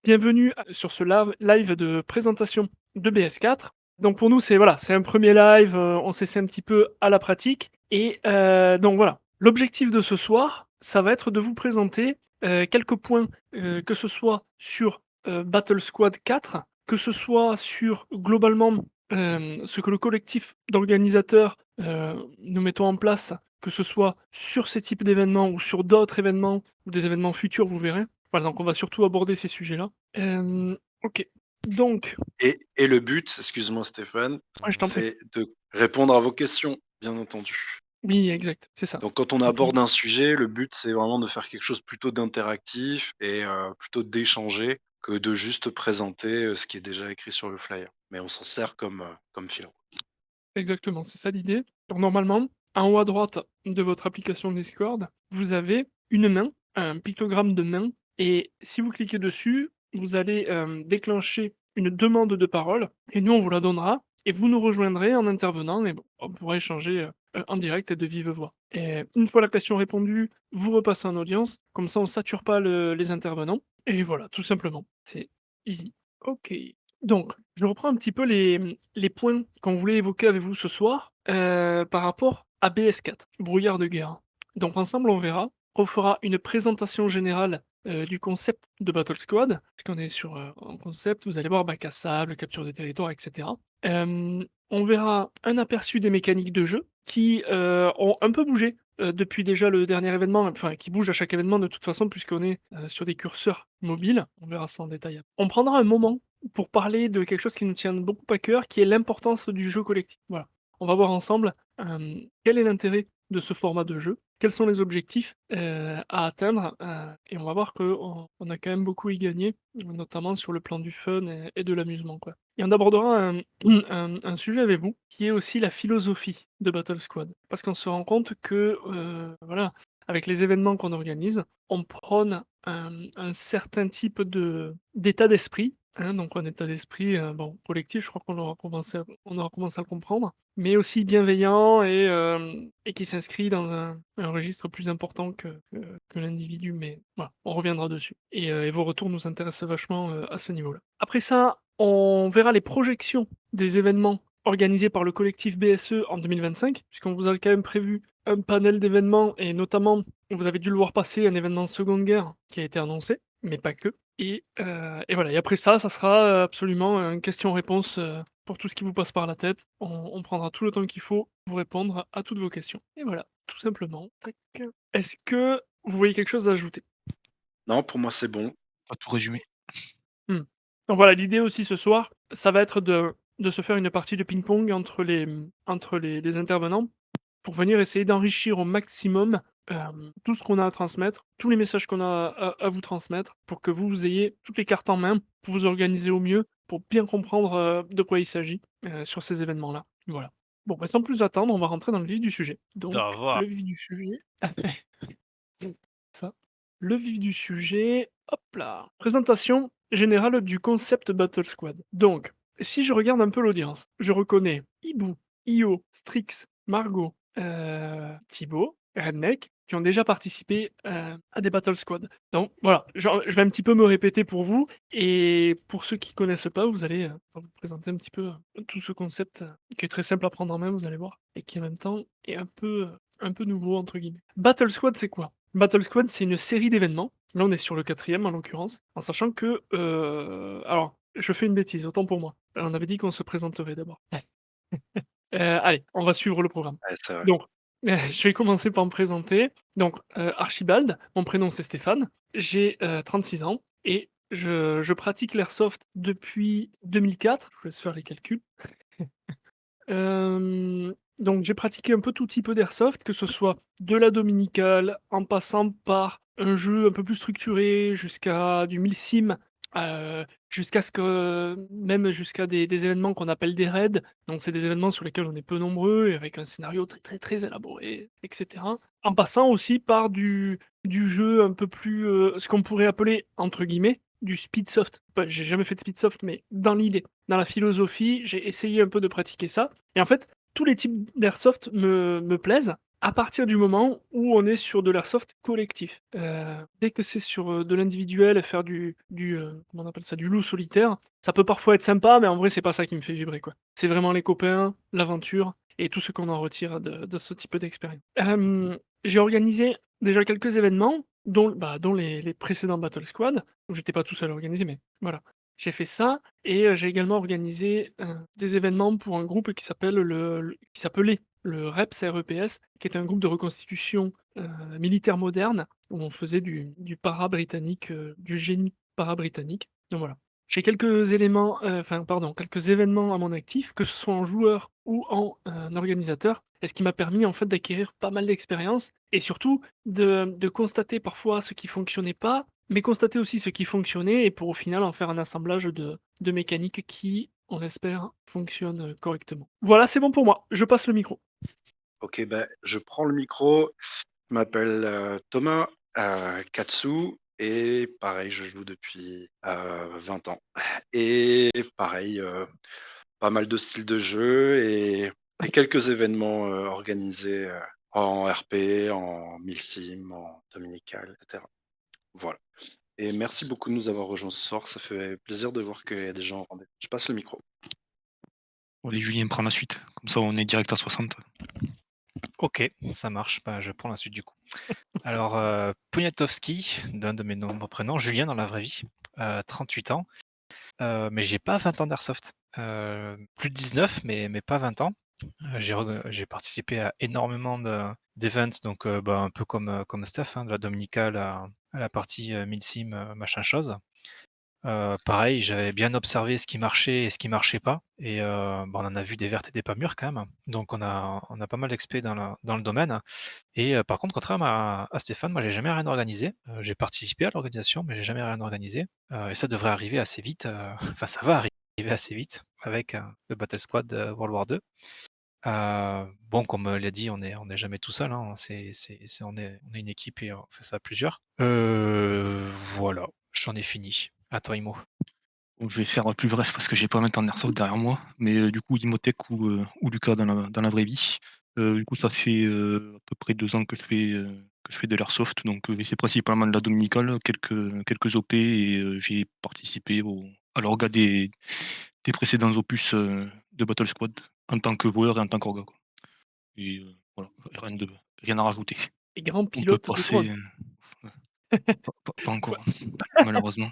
bienvenue sur ce live de présentation de BS4. Donc pour nous, c'est voilà, c'est un premier live, on s'essaie un petit peu à la pratique et donc voilà. L'objectif de ce soir, ça va être de vous présenter, quelques points, que ce soit sur, Battle Squad 4, que ce soit sur globalement, ce que le collectif d'organisateurs, nous mettons en place, que ce soit sur ces types d'événements ou sur d'autres événements ou des événements futurs, vous verrez. Voilà, donc on va surtout aborder ces sujets-là. OK. Donc Et le but, excuse-moi Stéphane, ouais, je t'en prie. c'est de répondre à vos questions, bien entendu. Oui, exact, c'est ça. Donc quand on Donc aborde un sujet, le but, c'est vraiment de faire quelque chose plutôt d'interactif et plutôt d'échanger que de juste présenter, ce qui est déjà écrit sur le flyer. Mais on s'en sert comme filon. exactement, c'est ça l'idée. Donc normalement, en haut à droite de votre application Discord, vous avez une main, un pictogramme de main et si vous cliquez dessus, vous allez, déclencher une demande de parole et nous on vous la donnera et vous nous rejoindrez en intervenant et bon, on pourra échanger, en direct et de vive voix. Et une fois la question répondue, vous repassez en audience, comme ça on sature pas les intervenants et voilà, tout simplement. C'est easy. OK. Donc, je reprends un petit peu les points qu'on voulait évoquer avec vous ce soir, par rapport à BS4, Brouillard de guerre. Donc ensemble, on verra. On fera une présentation générale, du concept de Battle Squad, puisqu'on est sur, un concept, vous allez voir bac à sable, capture de territoire, et cetera. On verra un aperçu des mécaniques de jeu qui, ont un peu bougé, depuis déjà le dernier événement, enfin qui bougent à chaque événement de toute façon puisqu'on est, sur des curseurs mobiles. On verra ça en détail. On prendra un moment pour parler de quelque chose qui nous tient beaucoup à cœur, qui est l'importance du jeu collectif. Voilà. On va voir ensemble, quel est l'intérêt de ce format de jeu, quels sont les objectifs, à atteindre, et on va voir qu'on a quand même beaucoup y gagné, notamment sur le plan du fun et de l'amusement, quoi. Et on abordera un sujet avec vous, qui est aussi la philosophie de Battle Squad. Parce qu'on se rend compte que, voilà, avec les événements qu'on organise, on prône un certain type d'état d'esprit, hein, donc un état d'esprit, bon, collectif, je crois qu'on aura commencé à le comprendre, mais aussi bienveillant et qui s'inscrit dans un registre plus important que l'individu, mais voilà, on reviendra dessus et vos retours nous intéressent vachement, à ce niveau-là. Après ça, on verra les projections des événements organisés par le collectif BSE en 2025, puisqu'on vous a quand même prévu un panel d'événements et notamment, vous avez dû le voir passer, un événement Seconde Guerre qui a été annoncé, mais pas que et voilà et après ça, ça sera, absolument un question-réponse, pour tout ce qui vous passe par la tête. On prendra tout le temps qu'il faut pour répondre à toutes vos questions et voilà, tout simplement. Tac. Est-ce que vous voyez quelque chose à ajouter? Non, pour moi, c'est bon. Tu tout résumé. Mmh. Donc voilà, l'idée aussi ce soir, ça va être de se faire une partie de ping-pong entre les intervenants pour venir essayer d'enrichir au maximum, tout ce qu'on a à transmettre, tous les messages qu'on a à vous transmettre pour que vous ayez toutes les cartes en main pour vous organiser au mieux, pour bien comprendre, de quoi il s'agit, sur ces événements-là. Voilà. Bon, bah, sans plus attendre, on va rentrer dans le vif du sujet. Donc Ça va. le vif du sujet ça. Le vif du sujet, hop là. Présentation générale du concept Battle Squad. Donc, si je regarde un peu l'audience, je reconnais Hibou, Io, Strix, Margot, Thibaut, Redneck, qui ont déjà participé, à des Battle Squad. Donc voilà, genre, je vais un petit peu me répéter pour vous et pour ceux qui connaissent pas, vous allez, on va vous présenter un petit peu, tout ce concept, qui est très simple à prendre en main, vous allez voir et qui en même temps est un peu «nouveau» entre guillemets. Battle Squad, c'est quoi? Battle Squad, c'est une série d'événements. Là, on est sur le quatrième en l'occurrence, en sachant que, alors, je fais une bêtise, autant pour moi. On avait dit qu'on se présenterait d'abord. Allez, on va suivre le programme. Ouais, c'est vrai. Donc, je vais commencer par me présenter. Donc, Archibald, mon prénom c'est Stéphane, j'ai, 36 ans et je pratique l'airsoft depuis 2004. Je vous laisse faire les calculs. Donc j'ai pratiqué un peu tout type d'airsoft, que ce soit de la dominicale, en passant par un jeu un peu plus structuré, jusqu'à du milsim, jusqu'à ce que même jusqu'à des événements qu'on appelle des raids. Donc c'est des événements sur lesquels on est peu nombreux et avec un scénario très, très, très élaboré et cetera. En passant aussi par du jeu un peu plus, ce qu'on pourrait appeler entre guillemets «du speedsoft». Bah, j'ai jamais fait de speedsoft, mais dans l'idée, dans la philosophie, j'ai essayé un peu de pratiquer ça et en fait, tous les types d'airsoft me plaisent, À partir du moment où on est sur de l'airsoft collectif. Dès que c'est sur, de l'individuel, faire comment on appelle ça? Du loup solitaire, ça peut parfois être sympa, mais en vrai, c'est pas ça qui me fait vibrer, quoi. C'est vraiment les copains, l'aventure et tout ce qu'on en retire de ce type d'expérience. J'ai organisé déjà quelques événements, dont les précédents Battle Squad, où j'étais pas tout seul à organiser, mais voilà. J'ai fait ça et j'ai également organisé, des événements pour un groupe qui s'appelait le REPS, REPS, qui est un groupe de reconstitution, militaire moderne, où on faisait du para-britannique, du génie para-britannique. Donc voilà. J'ai quelques éléments, enfin pardon, quelques événements à mon actif, que ce soit en joueur ou en, organisateur, et ce qui m'a permis en fait d'acquérir pas mal d'expérience et surtout de constater parfois ce qui fonctionnait pas, mais constater aussi ce qui fonctionnait et pour au final en faire un assemblage de mécaniques qui, on l'espère, fonctionnent, correctement. Voilà, c'est bon pour moi, je passe le micro. OK, ben, je prends le micro. Je m'appelle, Thomas, Katsu et pareil, je joue depuis, 20 ans et pareil, pas mal de styles de jeu et quelques événements, organisés, en RP, en milsim, en dominical et cetera. Voilà et merci beaucoup de nous avoir rejoints ce soir. Ça fait plaisir de voir qu'il y a des gens en rendez-vous. Je passe le micro. Allez, Julien prend la suite. Comme ça, on est direct à 60. OK, ça marche, bah, je prends la suite du coup. Alors, Poniatowski, d'un de mes nombreux prénoms, Julien dans la vraie vie, 38 ans, mais j'ai pas 20 ans d'airsoft. Plus de 19 mais pas 20 ans. J'ai participé à énormément d'events donc, bah, un peu comme Steph, hein, de la dominicale à la partie, milsim, machin chose. Pareil, j'avais bien observé ce qui marchait et ce qui marchait pas et bah, on en a vu des vertes et des pas mûres quand même. Donc on a pas mal d'expé dans le domaine et par contre, contrairement à Stéphane, moi j'ai jamais rien organisé. J'ai participé à l'organisation, mais j'ai jamais rien organisé, et ça devrait arriver assez vite, enfin ça va arriver assez vite avec, le Battle Squad de World War 2. Bon, comme, l'a dit, on est jamais tout seul, hein, on est une équipe et on fait ça à plusieurs. Voilà, j'en ai fini. À toi, Imo. Donc, je vais faire plus bref parce que j'ai pas 20 ans d'airsoft derrière moi. Mais du coup, Imhotech ou Lucas dans la vraie vie. Du coup, ça fait à peu près 2 ans que je fais de l'airsoft. Donc, c'est principalement de la dominicale, quelques OP et j'ai participé à l'orga des précédents opus de Battle Squad en tant que joueur et en tant qu'orga, quoi. Et voilà, rien à rajouter. Et grand On peut pilote de passer. drone. Pas encore, Quoi? malheureusement.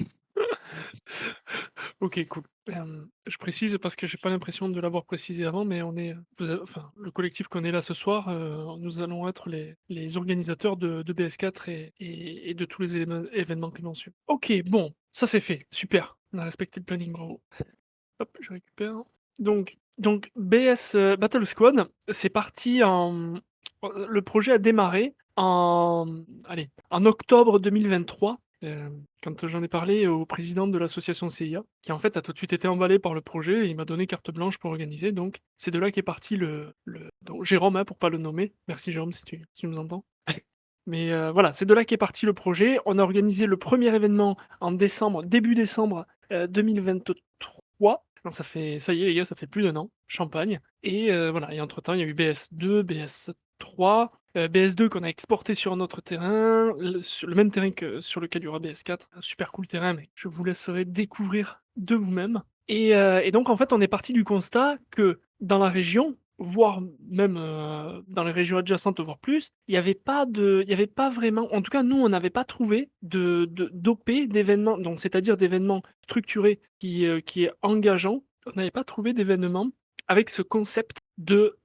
OK, cool. Je précise parce que j'ai pas l'impression de l'avoir précisé avant, mais enfin, le collectif qu'on est là ce soir, nous allons être les organisateurs de BS4 et de tous les événements qui vont suivre. OK, bon, ça c'est fait, super. On a respecté le planning, bravo. Hop, je récupère. Donc BS, Battle Squad, c'est parti le projet a démarré allez, en octobre 2023, quand j'en ai parlé au président de l'association CIA, qui en fait a tout de suite été emballé par le projet et il m'a donné carte blanche pour organiser, donc c'est de là qu'est parti donc Jérôme, hein, pour pas le nommer. Merci Jérôme si tu nous entends. Mais voilà, c'est de là qu'est parti le projet. On a organisé le premier événement en décembre, début décembre, 2023. Donc ça y est les gars, ça fait plus d'1 an, champagne et voilà et entre temps, il y a eu BS2, BS3, BS2 qu'on a exporté sur notre terrain, sur le même terrain que sur lequel il y aura BS4. Un super cool terrain, mais je vous laisserai découvrir de vous-même et donc en fait, on est parti du constat que dans la région, voire même, dans les régions adjacentes, voire plus, il y avait pas vraiment en tout cas nous on n'avait pas trouvé d'OP, d'événements donc c'est-à-dire d'événements structurés qui est engageant. On n'avait pas trouvé d'événement avec ce concept de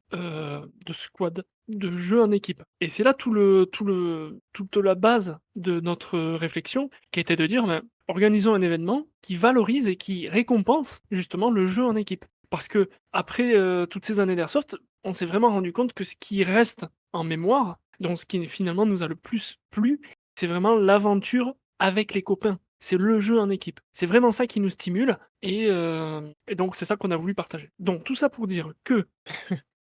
squad, de jeu en équipe et c'est là toute la base de notre réflexion qui était de dire: «Ben, organisons un événement qui valorise et qui récompense justement le jeu en équipe». Parce qu'après, toutes ces années d'airsoft, on s'est vraiment rendu compte que ce qui reste en mémoire, donc ce qui finalement nous a le plus plu, c'est vraiment l'aventure avec les copains. C'est le jeu en équipe. C'est vraiment ça qui nous stimule et donc c'est ça qu'on a voulu partager. Donc tout ça pour dire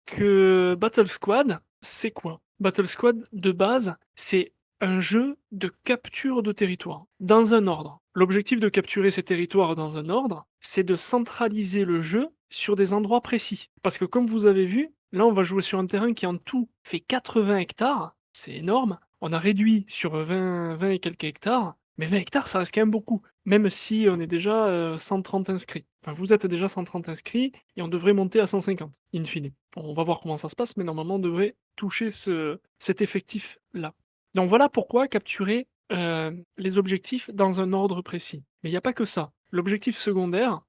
que Battle Squad, c'est quoi? Battle Squad, de base, c'est un jeu de capture de territoire, dans un ordre. L'objectif de capturer ces territoires dans un ordre, c'est de centraliser le jeu sur des endroits précis. Parce que comme vous avez vu, Là, on va jouer sur un terrain qui en tout fait 80 hectares, c'est énorme. On a réduit sur 20 et quelques hectares, mais 20 hectares, ça reste quand même beaucoup, même si on est déjà 130 inscrits. Enfin, vous êtes déjà 130 inscrits et on devrait monter à 150, in fine. On va voir comment ça se passe, mais normalement, on devrait toucher cet effectif-là. Donc voilà pourquoi capturer les objectifs dans un ordre précis. Mais il n'y a pas que ça. L'objectif secondaire,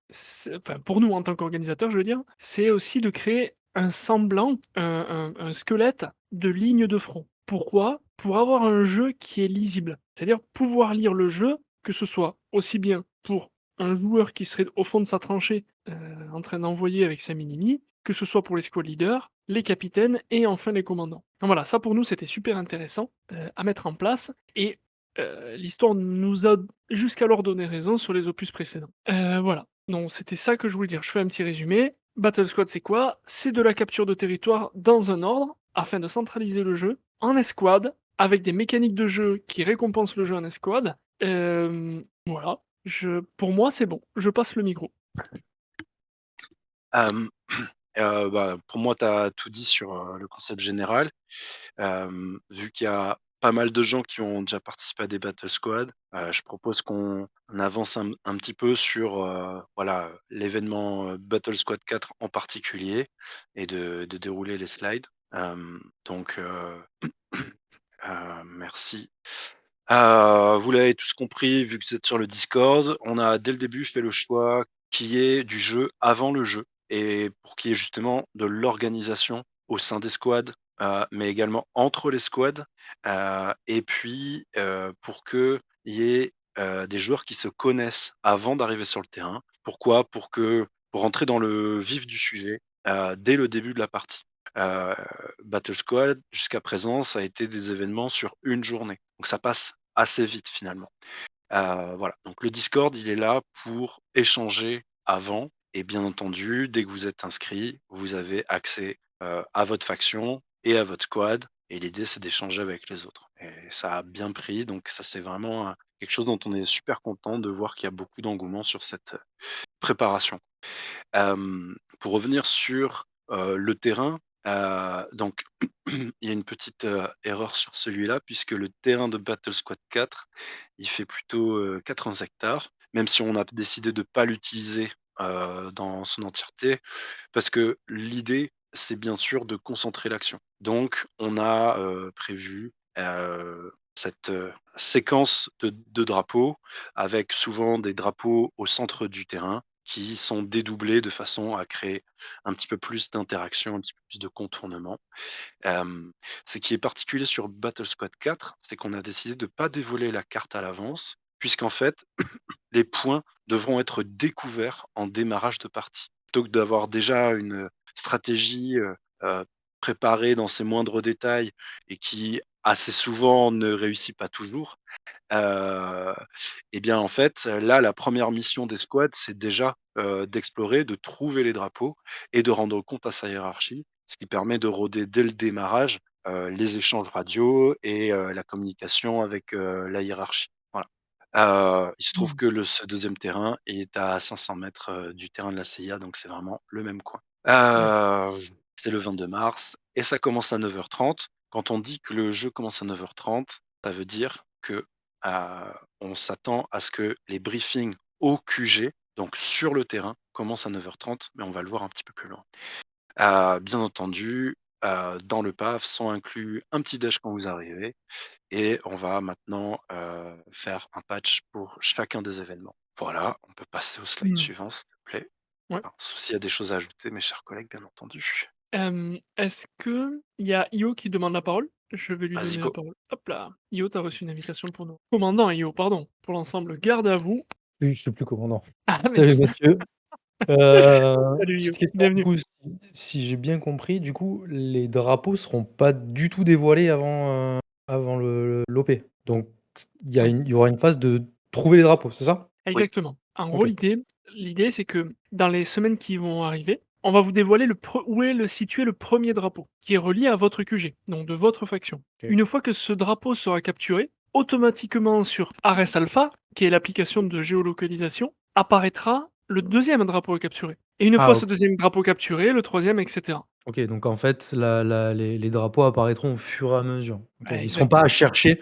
enfin pour nous en tant qu'organisateurs, je veux dire, c'est aussi de créer un semblant, un squelette de ligne de front. Pourquoi? Pour avoir un jeu qui est lisible. C'est-à-dire pouvoir lire le jeu, que ce soit aussi bien pour un joueur qui serait au fond de sa tranchée en train d'envoyer avec sa mini que ce soit pour les squad leaders, les capitaines et enfin les commandants. Donc voilà, ça pour nous c'était super intéressant à mettre en place et l'histoire nous a jusqu'alors donné raison sur les opus précédents. Voilà, donc c'était ça que je voulais dire. Je fais un petit résumé. Battle Squad, c'est quoi? C'est de la capture de territoire dans un ordre, afin de centraliser le jeu, en escouade, avec des mécaniques de jeu qui récompensent le jeu en escouade. Voilà, pour moi c'est bon, je passe le micro. Hem, bah, pour moi, tu as tout dit sur, le concept général. Vu qu'il y a pas mal de gens qui ont déjà participé à des battle squad, je propose qu'on avance un petit peu sur, voilà, l'événement, Battle Squad 4 en particulier et de dérouler les slides. Donc merci. Vous l'avez tous compris, vu que vous êtes sur le Discord, on a dès le début fait le choix qu'il y ait du jeu avant le jeu et pour qu'il y ait justement de l'organisation au sein des squads, mais également entre les squads, et puis, pour qu'il y ait, des joueurs qui se connaissent avant d'arriver sur le terrain. Pourquoi? Pour rentrer dans le vif du sujet, dès le début de la partie. Heu, Battle Squad, jusqu'à présent, ça a été des événements sur une journée, donc ça passe assez vite finalement. Voilà, donc le Discord, il est là pour échanger avant et bien entendu, dès que vous êtes inscrit, vous avez accès, à votre faction et à votre squad et l'idée, c'est d'échanger avec les autres et ça a bien pris, donc ça, c'est vraiment, quelque chose dont on est super content de voir qu'il y a beaucoup d'engouement sur cette, préparation. Pour revenir sur, le terrain, donc il y a une petite, erreur sur celui-là puisque le terrain de Battle Squad 4, il fait plutôt, 80 hectares, même si on a décidé de pas l'utiliser, dans son entièreté parce que l'idée, c'est bien sûr de concentrer l'action. Donc on a, prévu, cette, séquence de drapeaux avec souvent des drapeaux au centre du terrain qui sont dédoublés de façon à créer un petit peu plus d'interaction, un petit peu plus de contournement. Hem, Ce qui est particulier sur Battle Squad 4, c'est qu'on a décidé de ne pas dévoiler la carte à l'avance, puisqu'en fait, les points devront être découverts en démarrage de partie. Plutôt que d'avoir déjà une stratégie, préparée dans ses moindres détails et qui, assez souvent, ne réussit pas toujours, Heu et bien, en fait, là, la première mission des squads, c'est déjà, d'explorer, de trouver les drapeaux et de rendre compte à sa hiérarchie, ce qui permet de roder dès le démarrage, les échanges radio et la communication avec, la hiérarchie. Voilà. Il se trouve Mmh. que ce 2e terrain est à 500 mètres du terrain de la CIA, donc c'est vraiment le même coin. Ouais. C'est le 22 mars et ça commence à 9h30. Quand on dit que le jeu commence à 9h30, ça veut dire que on s'attend à ce que les briefings au QG, donc sur le terrain, commencent à 9h30, mais on va le voir un petit peu plus loin. Bien entendu, dans le PAF sont inclus un petit déj quand vous arrivez et on va maintenant, faire un patch pour chacun des événements. Voilà, on peut passer au slide Mmh. suivant, s'il te plaît. Ouais. Enfin, sauf s'il y a des choses à ajouter, mes chers collègues, bien entendu. Est-ce qu'il y a Io qui demande la parole? Je vais lui Vas-y, donner la go. parole. Hop là! Io, tu as reçu une invitation pour nous commandant Io, pardon, pour l'ensemble garde à vous. Oui, je suis plus commandant. Ah Salut mince! Mathieu. Salut Io, Petite question du bienvenue. coup, si j'ai bien compris, du coup, les drapeaux seront pas du tout dévoilés avant le l'OP? Donc Oui. il y aura une phase de trouver les drapeaux, c'est ça? Oui. Exactement. En gros, OK. l'idée, c'est que dans les semaines qui vont arriver, on va vous dévoiler où est situé le premier drapeau, qui est relié à votre QG, donc de votre faction. OK. Une fois que ce drapeau sera capturé, automatiquement sur Ares Alpha, qui est l'application de géolocalisation, apparaîtra le deuxième drapeau à capturer. Et une Ah fois ce OK. deuxième drapeau capturé, le troisième, etc. OK, donc en fait, les drapeaux apparaîtront au fur et à mesure. OK. Ouais, Ils seront pas à non, chercher,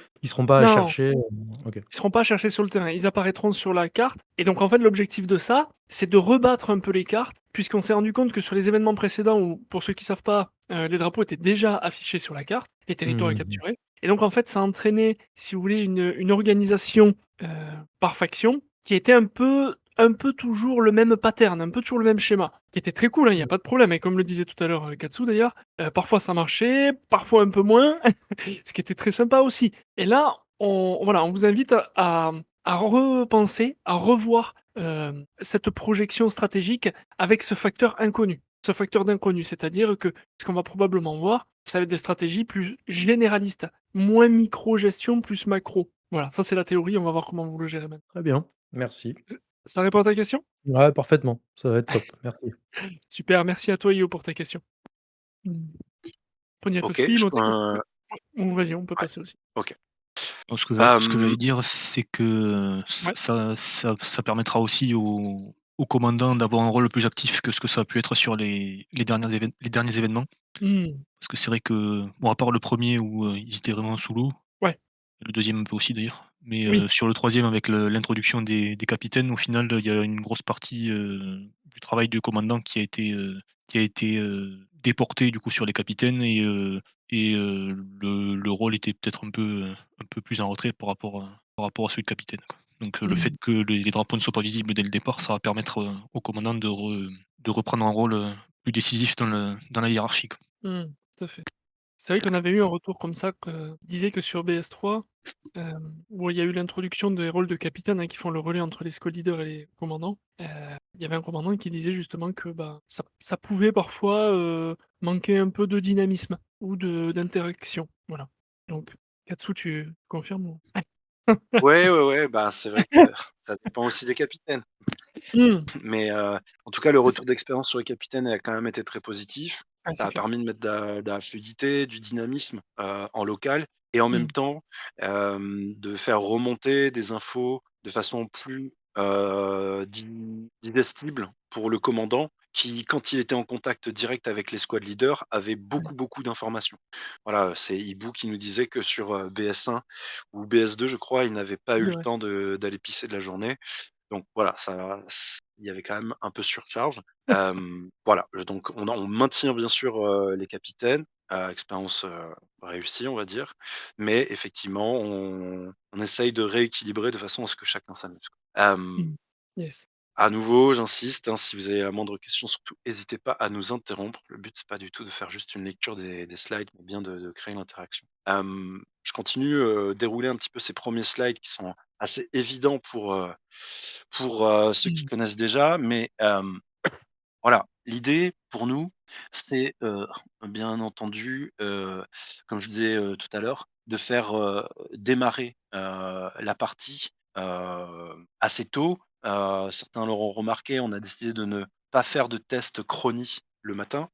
OK. ils seront pas cherchés sur le terrain, ils apparaîtront sur la carte et donc en fait l'objectif de ça, c'est de rebattre un peu les cartes, puisqu'on s'est rendu compte que sur les événements précédents ou pour ceux qui savent pas, les drapeaux étaient déjà affichés sur la carte, les territoires à Mmh. capturer et donc en fait ça a entraîné, si vous voulez, une organisation, heu, par faction qui était un peu toujours le même pattern, un peu toujours le même schéma, qui était très cool, hein, il y a pas de problème et comme le disait tout à l'heure, Katsu d'ailleurs, parfois ça marchait, parfois un peu moins, ce qui était très sympa aussi et là, on vous invite à repenser, à revoir, cette projection stratégique avec ce facteur inconnu. Ce facteur d'inconnu, c'est-à-dire que ce qu'on va probablement voir, ça va être des stratégies plus généralistes, moins micro-gestion, plus macro. Voilà, ça c'est la théorie, on va voir comment vous le gérez maintenant. Très bien, merci. Ça répond à ta question? Ouais, parfaitement, ça va être top, merci. Super, merci à toi Yo pour ta question. Mmh. OK, Poniatowski, je Motek aussi? ouais, Ou vas-y, on peut passer aussi. OK. Ce que j'allais Hem, dire, c'est que Ouais. ça permettra aussi au commandant d'avoir un rôle plus actif que ce que ça a pu être sur les derniers événements. Mmh. Parce que c'est vrai que, bon, à part le premier où, ils étaient vraiment sous l'eau, Ouais, le deuxième un peu aussi d'ailleurs, mais, oui. sur le troisième avec l'introduction des capitaines, au final, il y a une grosse partie, du travail du commandant qui a été déporté du coup sur les capitaines et le rôle était peut-être un peu plus en retrait par rapport à celui de capitaine, quoi. Donc, le fait Mmh. que les drapeaux ne soient pas visibles dès le départ, ça va permettre, au commandant de reprendre un rôle, plus décisif dans la hiérarchie, quoi. Mmh. Tout à fait. C'est vrai qu'on avait eu un retour comme ça que disait que sur BS3, où il y a eu l'introduction des rôles de capitaine, hein, qui font le relais entre les squad leaders et les commandants, il y avait un commandant qui disait justement que, bah, ça pouvait parfois, manquer un peu de dynamisme ou d'interaction, voilà. Donc Katsu, tu confirmes ou? ouais, ouais, ouais, bah, c'est vrai que ça dépend aussi des capitaines. Mmh, Mais, en tout cas, le c'est ça. retour d'expérience sur les capitaines a quand même été très positif. Ah, Ça c'est a clair. permis de mettre de la fluidité, du dynamisme, en local et en même Mmh, temps, de faire remonter des infos de façon plus, digestible pour le commandant qui, quand il était en contact direct avec les squad leaders, avait mmh. beaucoup, beaucoup d'informations. Voilà, c'est Hibou qui nous disait que sur, BS1 ou BS2, je crois, il n'avait pas eu C'est le vrai. temps d'aller pisser de la journée. Donc voilà, il y avait quand même un peu surcharge. Voilà, donc on maintient bien sûr, les capitaines, expérience, réussie on va dire, mais effectivement on essaye de rééquilibrer de façon à ce que chacun s'amuse, quoi. Mmh. Yes. À nouveau, j'insiste, hein, si vous avez la moindre question, surtout hésitez pas à nous interrompre. Le but, c'est pas du tout de faire juste une lecture des slides, mais bien de créer l'interaction. Je continue, dérouler un petit peu ces premiers slides qui sont assez évidents pour, ceux qui Mmh. connaissent déjà, mais, voilà, l'idée pour nous, c'est, bien entendu, comme je disais, tout à l'heure, de faire, démarrer, la partie, assez tôt. Certains l'auront remarqué, on a décidé de ne pas faire de test chronie le matin.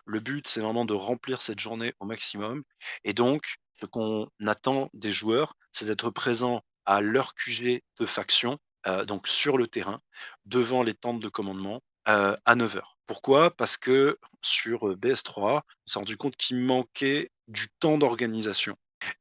Le but, c'est vraiment de remplir cette journée au maximum et donc ce qu'on attend des joueurs, c'est d'être présents à leur QG de faction, donc sur le terrain, devant les tentes de commandement, à 9 heures. Pourquoi? Parce que sur, BS3, on s'est rendu compte qu'il manquait du temps d'organisation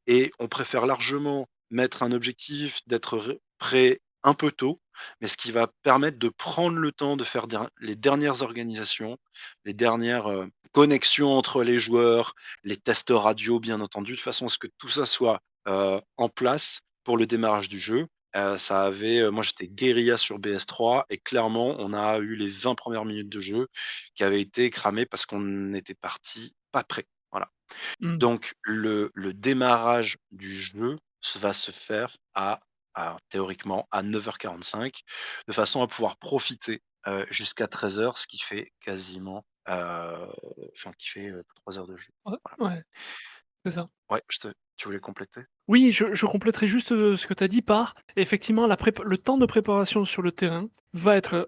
et on préfère largement mettre un objectif d'être prêt un peu tôt, mais ce qui va permettre de prendre le temps de faire les dernières organisations, les dernières connexions entre les joueurs, les tests radio bien entendu, de façon à ce que tout ça soit en place pour le démarrage du jeu. Moi j'étais guérilla sur BS3 et clairement on a eu les 20 premières minutes de jeu qui avaient été cramées parce qu'on était parti pas prêt. Voilà. Mmh. Donc le démarrage du jeu va se faire théoriquement à 9h45 de façon à pouvoir profiter, jusqu'à 13h, ce qui fait quasiment, qui fait, 3 heures de jeu. Ouais, Voilà. ouais, c'est ça. Ouais, tu voulais compléter? Oui, je compléterai juste, ce que tu as dit par effectivement le temps de préparation sur le terrain va être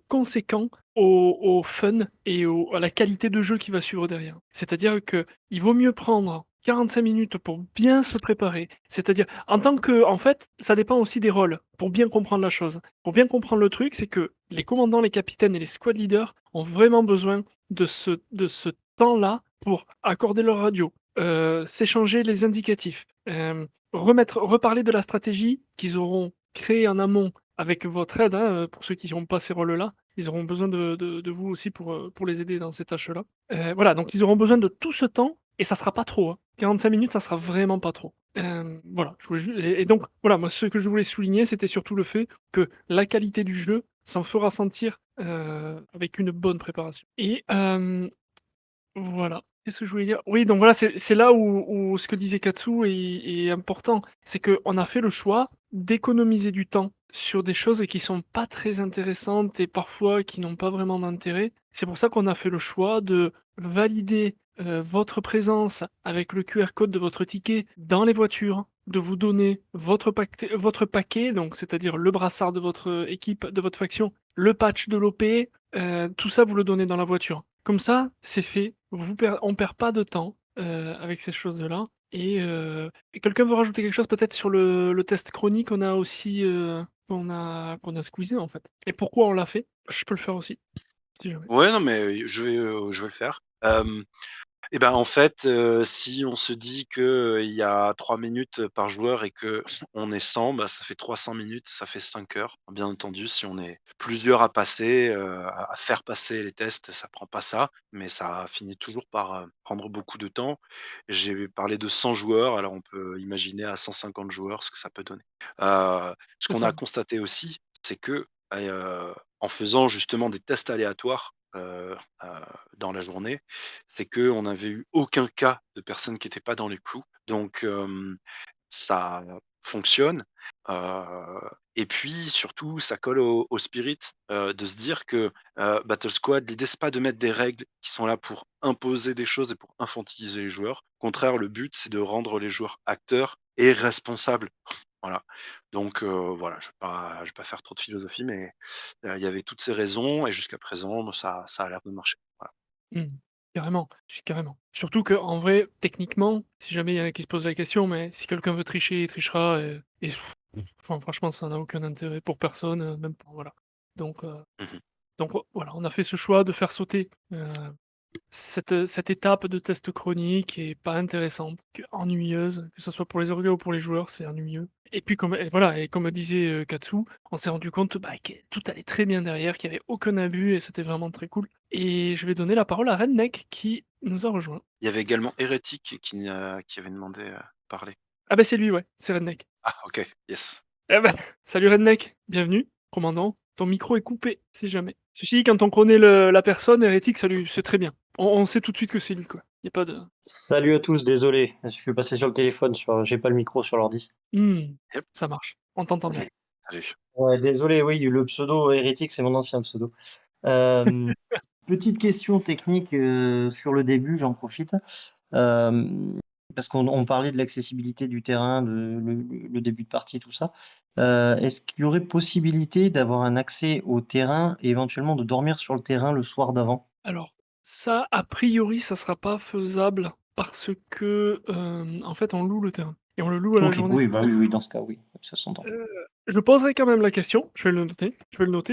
conséquent au fun et à la qualité de jeu qui va suivre derrière. C'est-à-dire qu'il vaut mieux prendre 45 minutes pour bien se préparer. C'est-à-dire, en fait, ça dépend aussi des rôles, pour bien comprendre la chose. Pour bien comprendre le truc, c'est que les commandants, les capitaines et les squad leaders ont vraiment besoin de ce temps-là pour accorder leur radio, s'échanger les indicatifs, reparler de la stratégie qu'ils auront créée en amont avec votre aide, hein, pour ceux qui n'ont pas ces rôles-là. Ils auront besoin de vous aussi pour les aider dans ces tâches-là. Voilà, donc ils auront besoin de tout ce temps et ça sera pas trop, hein. 45 minutes, ça sera vraiment pas trop. Voilà, je voulais et donc voilà, moi ce que je voulais souligner, c'était surtout le fait que la qualité du jeu s'en fera sentir, avec une bonne préparation et voilà. Qu'est-ce que je voulais dire? Oui, donc voilà, c'est là où ce que disait Katsu est important. C'est qu'on a fait le choix d'économiser du temps sur des choses qui sont pas très intéressantes et parfois qui n'ont pas vraiment d'intérêt. C'est pour ça qu'on a fait le choix de valider, votre présence avec le QR code de votre ticket dans les voitures, de vous donner votre paquet, donc c'est-à-dire le brassard de votre équipe, de votre faction, le patch de l'OP, tout ça vous le donnez dans la voiture. Comme ça, c'est fait, on perd pas de temps, avec ces choses-là et quelqu'un veut rajouter quelque chose peut-être sur le test chronique qu'on a aussi, qu'on a squeezé en fait? Et pourquoi on l'a fait? Je peux le faire aussi, si jamais. Ouais, non, mais je vais le faire. Et ben, en fait, si on se dit que, il y a 3 minutes par joueur et que on est 100, bah, ça fait 300 minutes, ça fait 5 heures. Bien entendu, si on est plusieurs à passer, à faire passer les tests, ça prend pas ça, mais ça finit toujours par, prendre beaucoup de temps. J'ai parlé de 100 joueurs, alors on peut imaginer à 150 joueurs ce que ça peut donner. Ce C'est qu'on ça. a constaté aussi, c'est que, en faisant justement des tests aléatoires, dans la journée, c'est qu'on n'avait eu aucun cas de personnes qui étaient pas dans les clous. Donc, ça fonctionne, heu et puis surtout ça colle au spirit, de se dire que, Battle Squad, l'idée c'est pas de mettre des règles qui sont là pour imposer des choses et pour infantiliser les joueurs. Au contraire, le but c'est de rendre les joueurs acteurs et responsables. Voilà. Donc, voilà, je vais pas faire trop de philosophie, mais, il y avait toutes ces raisons et jusqu'à présent, bah, ça a l'air de marcher. Voilà. Mmh. Carrément, carrément. Surtout qu'en vrai, techniquement, si jamais il y en a qui se posent la question, mais si quelqu'un veut tricher, il trichera et enfin franchement ça n'a aucun intérêt pour personne, même pour voilà. Donc heu, Mmh. donc voilà, on a fait ce choix de faire sauter, cette étape de test chronique qui est pas intéressante, ennuyeuse, que ce soit pour les orgas ou pour les joueurs, c'est ennuyeux. Et puis comme et voilà et comme disait, Katsu, on s'est rendu compte, bah, que tout allait très bien derrière, qu'il y avait aucun abus et c'était vraiment très cool. Et je vais donner la parole à Redneck qui nous a rejoint. Il y avait également Hérétique qui avait demandé, parler. Ah bah, c'est lui, ouais, c'est Redneck. Ah, OK, yes. Eh bah, salut Redneck, bienvenue, commandant. Ton micro est coupé, si jamais. Ceci dit, quand on connaît la personne, Hérétique, salut, c'est très bien. On sait tout de suite que c'est lui, quoi. Il y a pas de Salut à tous, désolé, je suis passé sur le téléphone, j'ai pas le micro sur l'ordi. mmh, Yep. ça marche, on t'entend bien. Salut. Ouais, désolé, oui, le pseudo hérétique, c'est mon ancien pseudo. Hem, Petite question technique, sur le début, j'en profite. Hem, Parce qu'on parlait de l'accessibilité du terrain, le début de partie, tout ça. Est-ce qu'il y aurait possibilité d'avoir un accès au terrain et éventuellement de dormir sur le terrain le soir d'avant? Alors, ça, a priori, ça sera pas faisable parce que, en fait, on loue le terrain et on le loue à la OK, journée. oui, bah, oui, oui, dans ce cas, oui, ça s'entend. Heu, je poserai quand même la question, je vais le noter,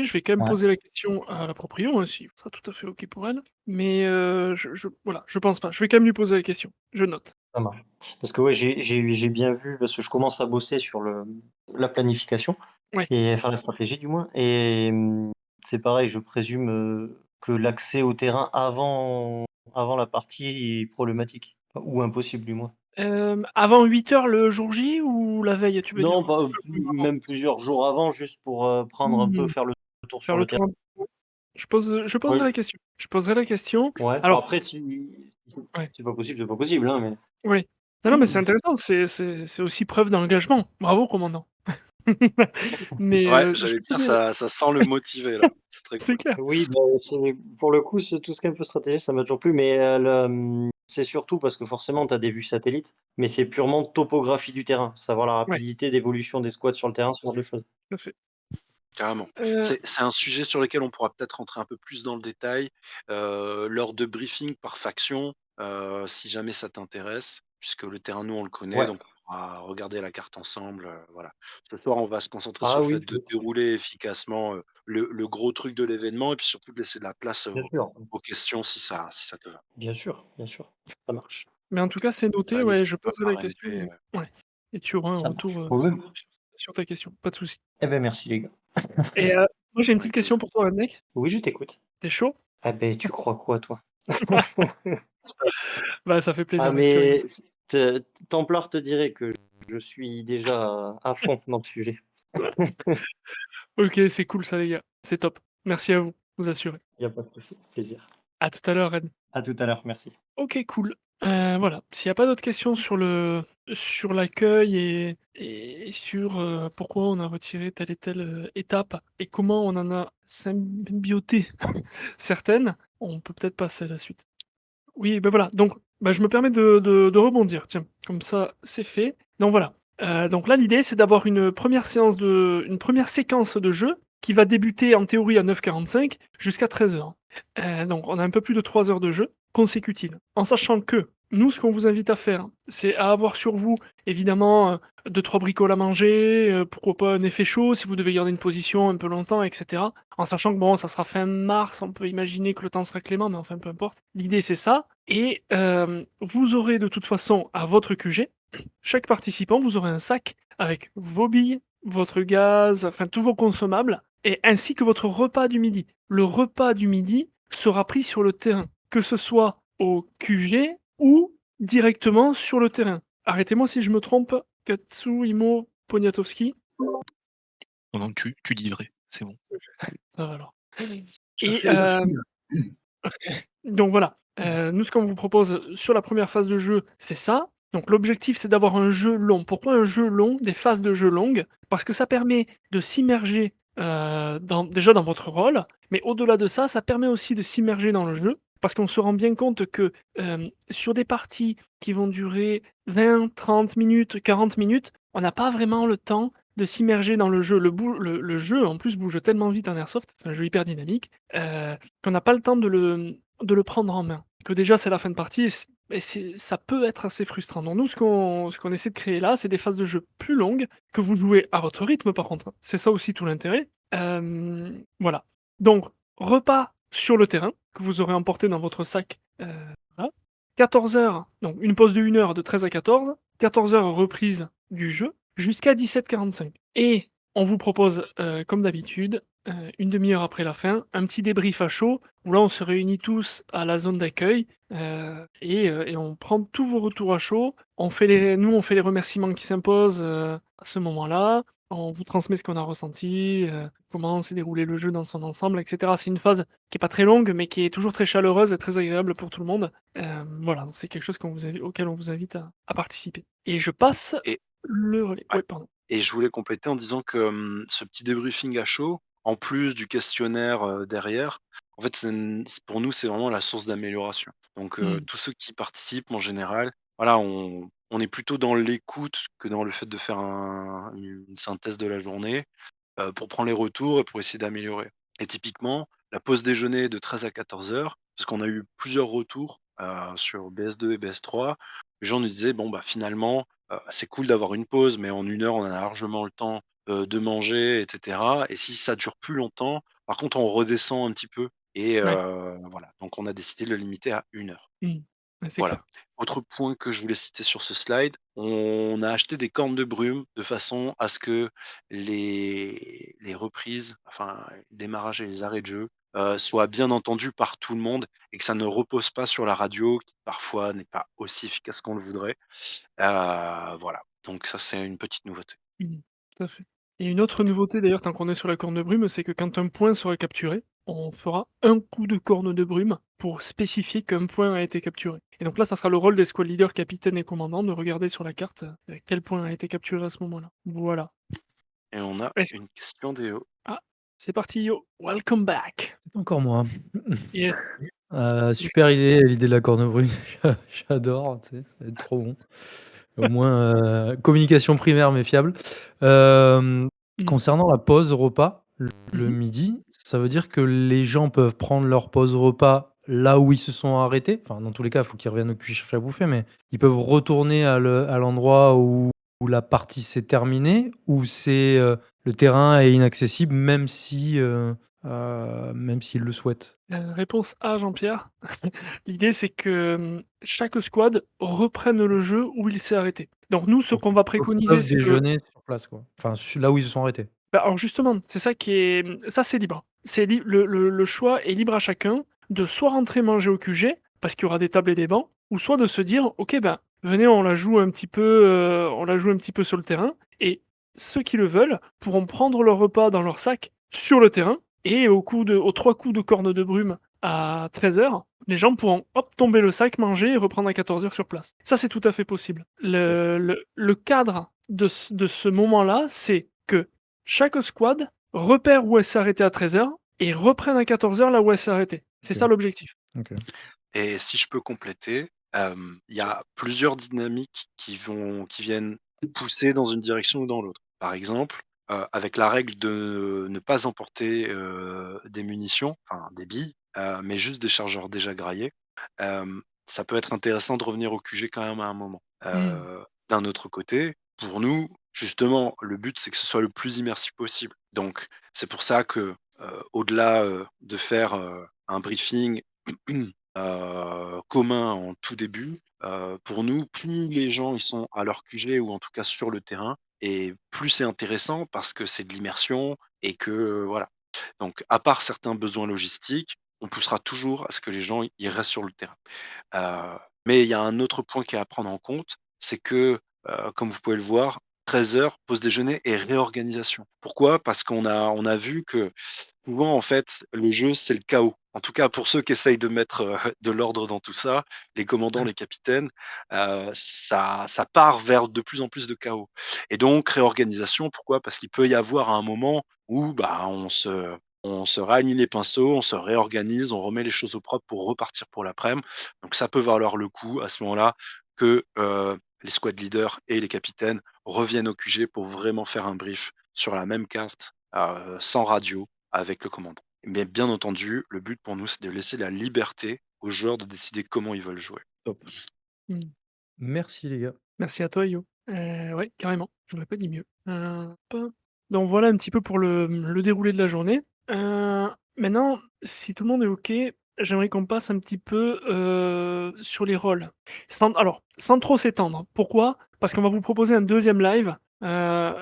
je vais quand même Ouais, poser la question à la proprio, hein, si sera tout à fait OK pour elle, mais voilà, je pense pas. Je vais quand même lui poser la question, je note. ça marche. Parce que ouais, j'ai bien vu, parce que je commence à bosser sur la planification. Ouais, Et enfin la stratégie du moins et c'est pareil, je présume, que l'accès au terrain avant la partie est problématique, ou impossible du moins. avant 8 heures le jour J ou la veille, tu veux Non, dire? pas Enfin, avant. même plusieurs jours avant juste pour, prendre un peu, Mmh, faire le tour faire sur le le terrain. tour un peu. Je poserai Oui, la question. Je poserai la question. ouais, bah, Alors après si ouais. c'est pas possible, hein, mais Oui. Non, non, mais c'est intéressant, c'est aussi preuve d'engagement. Bravo commandant. Mais, Ouais, je j'allais te dire, posais ça sent le motiver là. C'est très c'est cool. clair. oui, bah, c'est pour le coup, tout ce qui est un peu stratégie, ça m'a toujours plu, mais, c'est surtout parce que forcément tu as des vues satellites, mais c'est purement topographie du terrain, savoir la Ouais, rapidité d'évolution des squads sur le terrain, ce genre de choses. tout à fait. Carrément. Heu, C'est un sujet sur lequel on pourra peut-être rentrer un peu plus dans le détail, lors de briefing par faction, si jamais ça t'intéresse. puisque le terrain, nous, on le connaît, Ouais. donc on pourra regarder la carte ensemble, voilà. Ce soir, on va se concentrer sur Ah le oui, fait de dérouler efficacement, le gros truc de l'événement et puis surtout de laisser de la place bien aux sûr, questions si ça te va. bien sûr, bien sûr. Ça marche, Mais en tout cas, c'est noté, Voilà, ouais, n'hésite je pas poserai la par question MP, ouais et tu auras un ça marche. retour, Ouais. sur ta question, pas de souci. Eh ben merci les gars. Et moi j'ai une petite avec question plaisir. pour toi, mec. Oui, je t'écoute. Tu chaud? Ah ben tu crois quoi toi? Bah, ça fait Ah plaisir, mec, tu rigoles. mais Templar te dirait que je suis déjà à fond dans le sujet. OK, c'est cool ça, les gars, c'est top. Merci à vous, vous assurez. Il y a pas de souci, plaisir. À tout à l'heure, Red. À tout à l'heure, merci. OK, cool. Voilà, s'il y a pas d'autres questions sur l'accueil et sur, pourquoi on a retiré telle et telle, étape et comment on en a symbioté certaines, on peut peut-être passer à la suite. Oui, ben voilà, donc bah, je me permets de rebondir, tiens, comme ça, c'est fait. Donc voilà, donc là, l'idée, c'est d'avoir une première séquence de jeu qui va débuter en théorie à 9:45 jusqu'à 13:00. Donc on a un peu plus de 3 heures de jeu consécutives. En sachant que nous, ce qu'on vous invite à faire, c'est à avoir sur vous, évidemment, 2-3 bricoles à manger, pourquoi pas un effet chaud si vous devez garder une position un peu longtemps et cetera. En sachant que bon, ça sera fin mars, on peut imaginer que le temps sera clément, mais enfin peu importe. L'idée c'est ça et vous aurez de toute façon à votre QG, chaque participant, vous aurez un sac avec vos billes, votre gaz, enfin tous vos consommables et ainsi que votre repas du midi. Le repas du midi sera pris sur le terrain, que ce soit au QG ou directement sur le terrain. Arrêtez-moi si je me trompe, Katsu, Imo, Poniatowski. Non, non, tu dis vrai, c'est bon. Ça va alors. Ça Et fait la file. donc voilà, nous ce qu'on vous propose sur la première phase de jeu, c'est ça. Donc l'objectif, c'est d'avoir un jeu long. Pourquoi un jeu long? Des phases de jeu longues? Parce que ça permet de s'immerger, déjà dans votre rôle, mais au-delà de ça, ça permet aussi de s'immerger dans le jeu. Parce qu'on se rend bien compte que, sur des parties qui vont durer 20-30 minutes, 40 minutes, on n'a pas vraiment le temps de s'immerger dans le jeu. Le jeu en plus bouge tellement vite en airsoft, c'est un jeu hyper dynamique, qu'on n'a pas le temps de le prendre en main. Que déjà c'est la fin de partie et ça peut être assez frustrant. Donc nous ce qu'on essaie de créer là, c'est des phases de jeu plus longues, que vous jouez à votre rythme par contre, hein. C'est ça aussi tout l'intérêt. Voilà. Donc repas sur le terrain, que vous aurez emporté dans votre sac, voilà. 14:00, donc une pause de 1 heure de 13 à 14. 14:00 reprise du jeu jusqu'à 17:45 et on vous propose, comme d'habitude, 1/2 heure après la fin, un petit débrief à chaud où là on se réunit tous à la zone d'accueil, et on prend tous vos retours à chaud. On fait les remerciements qui s'imposent, à ce moment-là. On vous transmet ce qu'on a ressenti, comment s'est déroulé le jeu dans son ensemble et cetera. C'est une phase qui est pas très longue, mais qui est toujours très chaleureuse et très agréable pour tout le monde. Voilà, donc c'est quelque chose auquel on vous invite à participer et je passe Et le relais. ouais. Ouais, pardon. Et je voulais compléter en disant que, ce petit débriefing à chaud, en plus du questionnaire, derrière, en fait, pour nous, c'est vraiment la source d'amélioration. Donc, Mmh. tous ceux qui participent en général, voilà, on est plutôt dans l'écoute que dans le fait de faire une synthèse de la journée, pour prendre les retours et pour essayer d'améliorer. Et typiquement, la pause déjeuner de 13 à 14:00, parce qu'on a eu plusieurs retours, sur BS2 et BS3. Les gens nous disaient: «Bon, bah, finalement, c'est cool d'avoir une pause, mais en 1 heure, on a largement le temps, de manger et cetera et si ça dure plus longtemps, par contre, on redescend un petit peu» et Ouais. voilà. Donc on a décidé de le limiter à 1 heure. Mmh. Ouais, c'est Voilà. clair. Autre point que je voulais citer sur ce slide, on a acheté des cornes de brume de façon à ce que les reprises, enfin, les démarrages et les arrêts de jeu, soient bien entendus par tout le monde et que ça ne repose pas sur la radio qui parfois n'est pas aussi efficace qu'on le voudrait. Voilà, donc ça, c'est une petite nouveauté. Mmh. Tout à fait et une autre nouveauté d'ailleurs tant qu'on est sur la corne de brume, c'est que quand un point sera capturé, on fera un coup de corne de brume pour spécifier qu'un point a été capturé et donc là, ça sera le rôle des squad leaders, capitaines et commandants de regarder sur la carte, quel point a été capturé à ce moment-là. Voilà. Et on a Est-ce une question d'Eo. Ah, c'est parti Yo, welcome back. C'est encore moi. Yes. Super idée, l'idée de la corne brune. J'adore, tu sais, ça va être trop bon. Au moins, communication primaire mais fiable. Mmh. Concernant la pause repas, le Mmh. midi, ça veut dire que les gens peuvent prendre leur pause repas là où ils se sont arrêtés. Enfin, dans tous les cas, il faut qu'ils reviennent au QG chercher à bouffer, mais ils peuvent retourner à l'endroit où la partie s'est terminée, ou c'est, le terrain est inaccessible même s'ils le souhaitent? Réponse A, Jean-Pierre. L'idée, c'est que, chaque squad reprenne le jeu où il s'est arrêté. Donc nous, ce Donc qu'on va ils préconiser, peuvent c'est que déjeuner sur place, quoi. Enfin, là où ils se sont arrêtés. bah, alors justement, c'est ça qui est, ça c'est libre. C'est le choix est libre à chacun de soit rentrer manger au QG, parce qu'il y aura des tables et des bancs, ou soit de se dire: «OK, ben, venez, on la joue un petit peu sur le terrain», et ceux qui le veulent pourront prendre leur repas dans leur sac sur le terrain, et aux 3 coups de corne de brume à 13h, les gens pourront, hop, tomber le sac, manger et reprendre à 14h sur place. Ça, c'est tout à fait possible. OK. Le cadre de ce moment-là, c'est que chaque squad repère où elle s'est arrêtée à 13h et reprenne à 14h là où elle s'est arrêtée. C'est OK. ça l'objectif. OK. Et si je peux compléter, il y a plusieurs dynamiques qui viennent pousser dans une direction ou dans l'autre. Par exemple, avec la règle de ne pas emporter, des munitions, enfin des billes, mais juste des chargeurs déjà graillés, ça peut être intéressant de revenir au QG quand même à un moment. Mmh. D'un autre côté, pour nous, justement, le but, c'est que ce soit le plus immersif possible. Donc c'est pour ça que, au-delà, de faire, un briefing commun en tout début. Pour nous, plus les gens ils sont à leur QG ou en tout cas sur le terrain et plus c'est intéressant parce que c'est de l'immersion et que, voilà. Donc à part certains besoins logistiques, on poussera toujours à ce que les gens ils restent sur le terrain. Mais il y a un autre point qui est à prendre en compte, c'est que, comme vous pouvez le voir, 13h, pause déjeuner et réorganisation. Pourquoi? Parce qu'on a vu que souvent, en fait, le jeu, c'est le chaos. En tout cas, pour ceux qui essayent de mettre, de l'ordre dans tout ça, les commandants, les capitaines, ça part vers de plus en plus de chaos et donc réorganisation, pourquoi? Parce qu'il peut y avoir un moment où, bah, on se réaligne les pinceaux, on se réorganise, on remet les choses au propre pour repartir pour l'après-midi. Donc ça peut valoir le coup à ce moment-là que, les squad leaders et les capitaines reviennent au QG pour vraiment faire un brief sur la même carte, sans radio, avec le commandant. Mais bien entendu, le but pour nous, c'est de laisser la liberté aux joueurs de décider comment ils veulent jouer. Top. Mmh. Merci les gars. Merci à toi, Yo. Ouais, carrément, j'aurais pas dit mieux. Hop. Donc voilà un petit peu pour le déroulé de la journée. Maintenant, si tout le monde est OK, j'aimerais qu'on passe un petit peu, sur les rôles. Sans trop s'étendre. Pourquoi? Parce qu'on va vous proposer un deuxième live,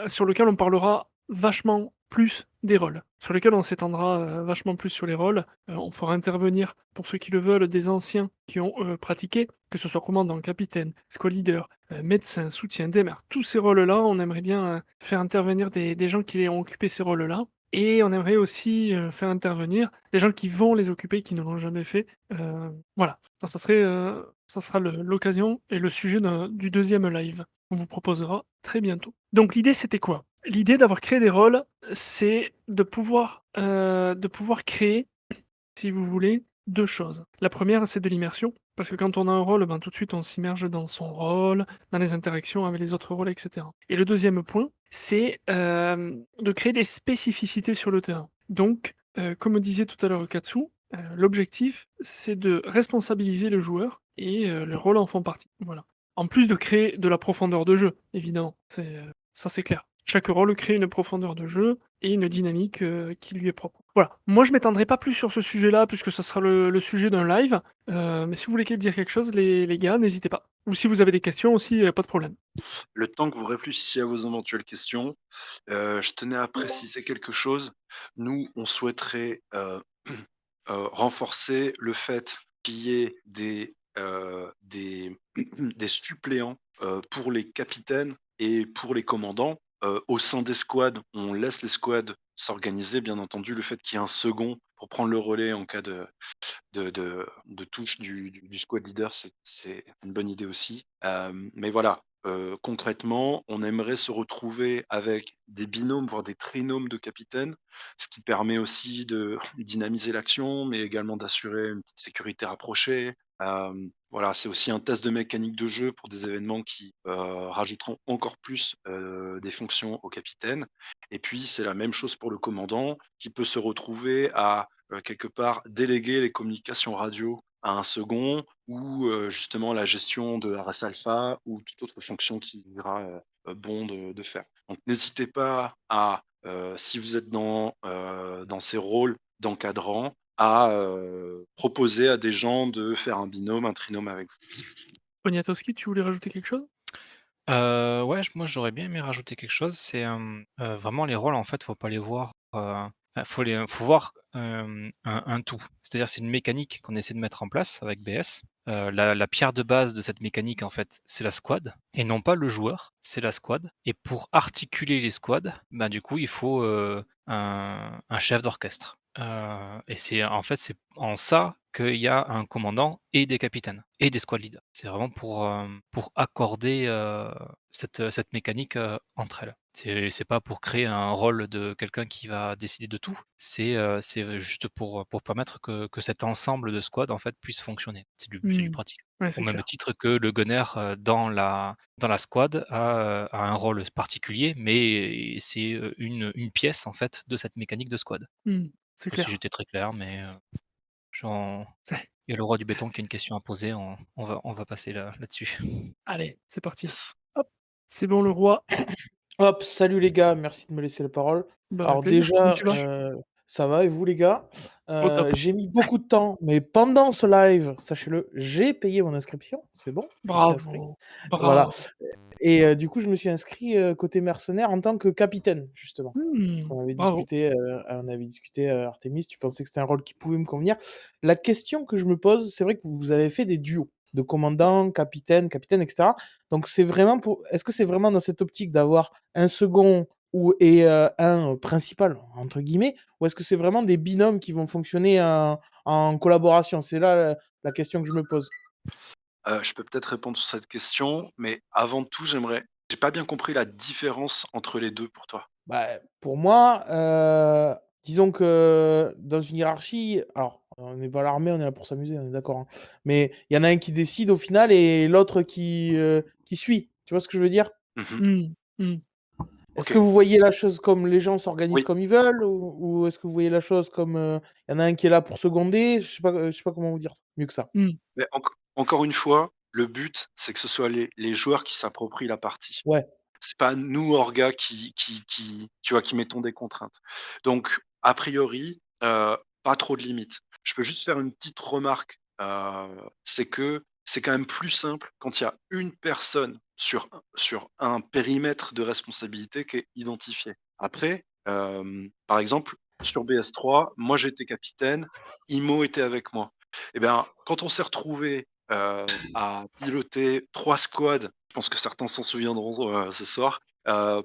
sur lequel on parlera vachement plus des rôles, sur lequel on s'étendra, vachement plus sur les rôles. On fera intervenir, pour ceux qui le veulent, des anciens qui ont, pratiqué, que ce soit commandant, capitaine, squad leader, médecin, soutien, démer. Tous ces rôles-là, on aimerait bien, faire intervenir des gens qui ont occupé ces rôles-là, et on aimerait aussi, faire intervenir les gens qui vont les occuper, qui ne l'ont jamais fait. Voilà, ça sera l'occasion et le sujet du deuxième live qu'on vous proposera très bientôt. Donc l'idée, c'était quoi? L'idée d'avoir créé des rôles, c'est de pouvoir créer, si vous voulez, 2 choses. La première, c'est de l'immersion, parce que quand on a un rôle, ben, tout de suite, on s'immerge dans son rôle, dans les interactions avec les autres rôles, et cetera. Et le deuxième point, c'est, de créer des spécificités sur le terrain. Donc, comme disait tout à l'heure Katsu, l'objectif, c'est de responsabiliser le joueur, et les rôles en font partie, voilà. En plus de créer de la profondeur de jeu, évidemment, ça c'est clair. Chaque rôle crée une profondeur de jeu et une dynamique, qui lui est propre. Voilà. Moi, je m'étendrai pas plus sur ce sujet-là, puisque ça sera le sujet d'un live, mais si vous voulez dire quelque chose, les gars, n'hésitez pas. Ou si vous avez des questions aussi, pas de problème. Le temps que vous réfléchissiez à vos éventuelles questions, je tenais à préciser quelque chose. Nous, on souhaiterait, renforcer le fait qu'il y ait des suppléants, pour les capitaines et pour les commandants. Au sein des squads, on laisse les squads s'organiser. Bien entendu, le fait qu'il y ait un second pour prendre le relais en cas de touche du squad leader, c'est une bonne idée aussi. Mais voilà, concrètement, on aimerait se retrouver avec des binômes, voire des trinômes de capitaines, ce qui permet aussi de dynamiser l'action, mais également d'assurer une petite sécurité rapprochée. Voilà, c'est aussi un test de mécanique de jeu pour des événements qui, rajouteront encore plus, des fonctions au capitaine. Et puis c'est la même chose pour le commandant qui peut se retrouver à, quelque part déléguer les communications radio à un second ou justement la gestion de RS alpha ou toute autre fonction qui ira, bon de faire. Donc n'hésitez pas à, si vous êtes dans ces rôles d'encadrant, à, proposer à des gens de faire un binôme, un trinôme avec vous. Poniatowski, tu voulais rajouter quelque chose? Ouais, moi j'aurais bien aimé rajouter quelque chose, c'est, vraiment les rôles en fait, faut pas les voir, faut voir, un tout. C'est-à-dire c'est une mécanique qu'on essaie de mettre en place avec BS. La pierre de base de cette mécanique en fait, c'est la squad et non pas le joueur, c'est la squad et pour articuler les squads, ben, du coup il faut, un chef d'orchestre. Et c'est en ça qu'il y a un commandant et des capitaines et des squad leaders. C'est vraiment pour accorder, cette mécanique, entre elles. C'est pas pour créer un rôle de quelqu'un qui va décider de tout, c'est juste pour permettre que cet ensemble de squad, en fait, puisse fonctionner. C'est du Mmh. pratique. Ouais, Au c'est même clair. titre que le gunner, dans la squad a un rôle particulier, mais c'est, une pièce, en fait, de cette mécanique de squad. Mmh. Je C'est sais pas si clair. j'étais très clair, mais, j'en Ouais. il y a le roi du béton qui a une question à poser, on va passer là-dessus. Allez, c'est parti. Yes. Hop, c'est bon le roi. Hop, salut les gars, merci de me laisser la parole. Bah, avec Alors plaisir. Comment déjà, tu vas? ça va et vous les gars? Au top. J'ai mis beaucoup de temps, mais pendant ce live, sachez-le, j'ai payé mon inscription, c'est bon, je suis inscrit. Bravo, Voilà bravo. et du coup, je me suis inscrit, côté mercenaire en tant que capitaine, justement. Mmh. On avait Bravo. discuté, Artémis, tu pensais que c'était un rôle qui pouvait me convenir. La question que je me pose, c'est vrai que vous avez fait des duos de commandant, capitaine et cetera. Donc c'est vraiment est-ce que c'est vraiment dans cette optique d'avoir un second un «principal» entre guillemets, ou est-ce que c'est vraiment des binômes qui vont fonctionner en collaboration? C'est là, la question que je me pose. Je peux peut-être répondre sur cette question, mais avant tout, j'ai pas bien compris la différence entre les 2 pour toi. Bah, pour moi, disons que dans une hiérarchie, alors on n'est pas l'armée, on est là pour s'amuser, on est d'accord, hein. Mais il y en a un qui décide au final et l'autre qui suit. Tu vois ce que je veux dire? Mmh. Mmh. Mmh. Est-ce OK. que vous voyez la chose comme les gens s'organisent Oui. comme ils veulent ou est-ce que vous voyez la chose comme, il y en a un qui est là pour seconder? Je sais pas comment vous dire mieux que ça. Mmh. Mais encore une fois, le but, c'est que ce soit les joueurs qui s'approprient la partie. Ouais, C'est pas nous, orgas, tu vois, qui mettons des contraintes. Donc a priori, pas trop de limites. Je peux juste faire une petite remarque, c'est que c'est quand même plus simple quand il y a une personne sur un périmètre de responsabilité qui est identifié. Après, par exemple, sur BS3, moi j'étais capitaine, Imo était avec moi. Et bien, quand on s'est retrouvé à piloter 3 squads, je pense que certains s'en souviendront, ce soir,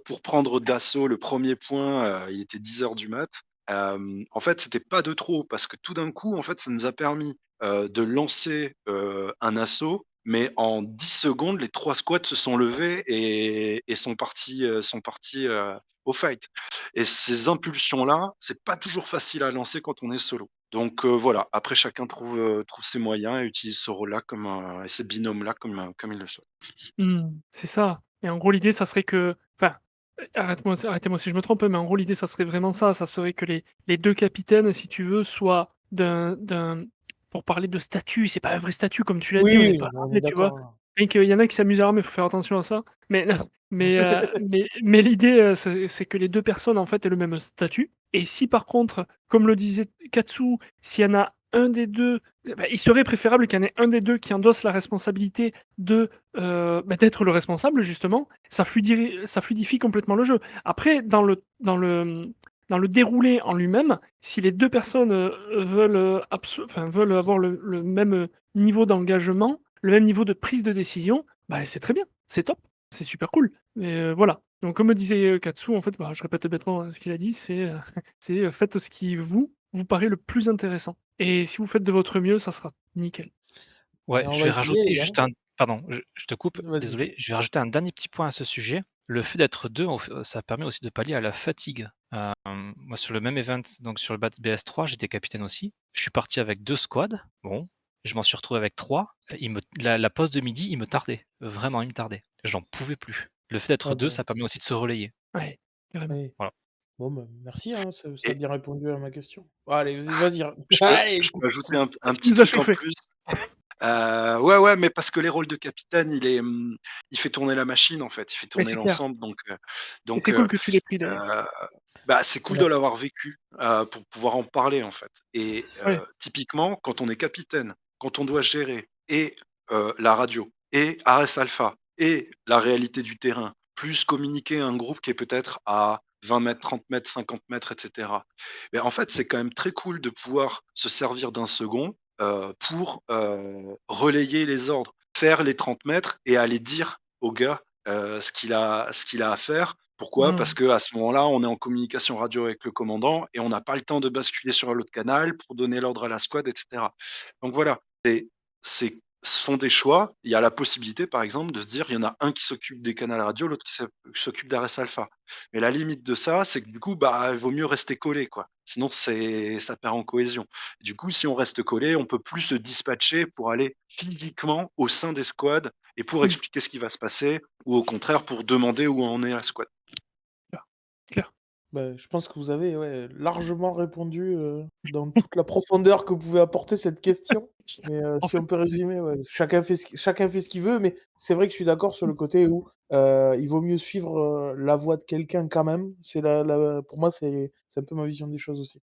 pour prendre d'assaut le premier point, il était 10 heures du mat. En fait, c'était pas de trop parce que tout d'un coup, en fait, ça nous a permis, de lancer, un assaut, mais en 10 secondes, les 3 squads se sont levés et sont partis, au fight. Et ces impulsions-là, c'est pas toujours facile à lancer quand on est solo. Donc voilà, après chacun trouve ses moyens et utilise ce rôle-là et ces binômes-là comme il le souhaite. Mmh. C'est ça et en gros, l'idée, ça serait que enfin, arrêtez-moi si je me trompe, hein, mais en gros, l'idée, ça serait vraiment ça. Ça serait que les 2 capitaines, si tu veux, soient d'un pour parler de statut, c'est pas un vrai statut comme tu l'as dit, on n'est oui, pas à on est l'armée, tu vois? d'accord, hein. Et qu'il y en a qui s'amusent à l'armée, il faut faire attention à ça. Mais mais l'idée, c'est que les 2 personnes, en fait, aient le même statut et si par contre, comme le disait Katsu, s'il y en a un des 2, bah, il serait préférable qu'il y en ait un des 2 qui endosse la responsabilité de, d'être le responsable justement, ça fluidifie complètement le jeu. Après dans le déroulé en lui-même, si les 2 personnes, veulent, veulent avoir le même, niveau d'engagement, le même niveau de prise de décision, bah, c'est très bien, c'est top, c'est super cool. Mais, voilà. Donc comme me disait, Katsu en fait, bah, je répète bêtement, ce qu'il a dit, c'est, faites ce qui vous paraît le plus intéressant et si vous faites de votre mieux, ça sera nickel. Ouais, Et on je va vais essayer les rajouter gars. juste un pardon, je te coupe, Vas-y. désolé. Je vais rajouter un dernier petit point à ce sujet. Le fait d'être 2, ça permet aussi de pallier à la fatigue. Moi, sur le même event, donc sur le BS3, j'étais capitaine aussi. Je suis parti avec 2 squads. Bon, je m'en suis retrouvé avec 3. La pause de midi, il me tardait. Vraiment, il me tardait. J'en pouvais plus. Le fait d'être Ah 2, bah, ça permet aussi de se relayer. Ouais, carrément. oui. Voilà. Bon, bah, merci, hein, ça a Et bien répondu à ma question. Allez, vas-y, je allez! peux ajouter un Tu petit nous as truc en chauffé. plus. Ouais, ouais, mais parce que les rôles de capitaine, il fait tourner la machine, en fait, il fait Mais tourner c'est clair l'ensemble et donc c'est cool que tu l'aies pris d'ailleurs. heu, bah, c'est cool de Ouais. l'avoir vécu, pour pouvoir en parler, en fait et Ouais. typiquement, quand on est capitaine, quand on doit gérer et la radio et Ares Alpha et la réalité du terrain, plus communiquer à un groupe qui est peut-être à 20 mètres, 30 mètres, 50 mètres et cetera. Mais en fait, c'est quand même très cool de pouvoir se servir d'un second, pour, relayer les ordres, faire les 30 mètres et aller dire au gars, ce qu'il a à faire. Pourquoi? Parce Mmh. qu'à ce moment-là, on est en communication radio avec le commandant et on n'a pas le temps de basculer sur l'autre canal pour donner l'ordre à la squad et cetera. Donc voilà, ce sont des choix. Il y a la possibilité, par exemple, de se dire: il y en a un qui s'occupe des canals radio, l'autre qui s'occupe d'Ares Alpha. Mais la limite de ça, c'est que du coup, bah, il vaut mieux rester collé, quoi. Sinon, ça perd en cohésion. Du coup, si on reste collé, on peut plus se dispatcher pour aller physiquement au sein des squads et pour Mmh. expliquer ce qui va se passer ou au contraire pour demander où en est la squad. Clair, clair. Bah, je pense que vous avez, ouais, largement répondu, dans toute la profondeur que pouvait apporter cette question. Mais, En si fait on peut résumer, ouais, chacun fait ce qu'il veut, mais c'est vrai que je suis d'accord sur le côté où, il vaut mieux suivre, la voie de quelqu'un quand même. C'est pour moi, c'est un peu ma vision des choses aussi.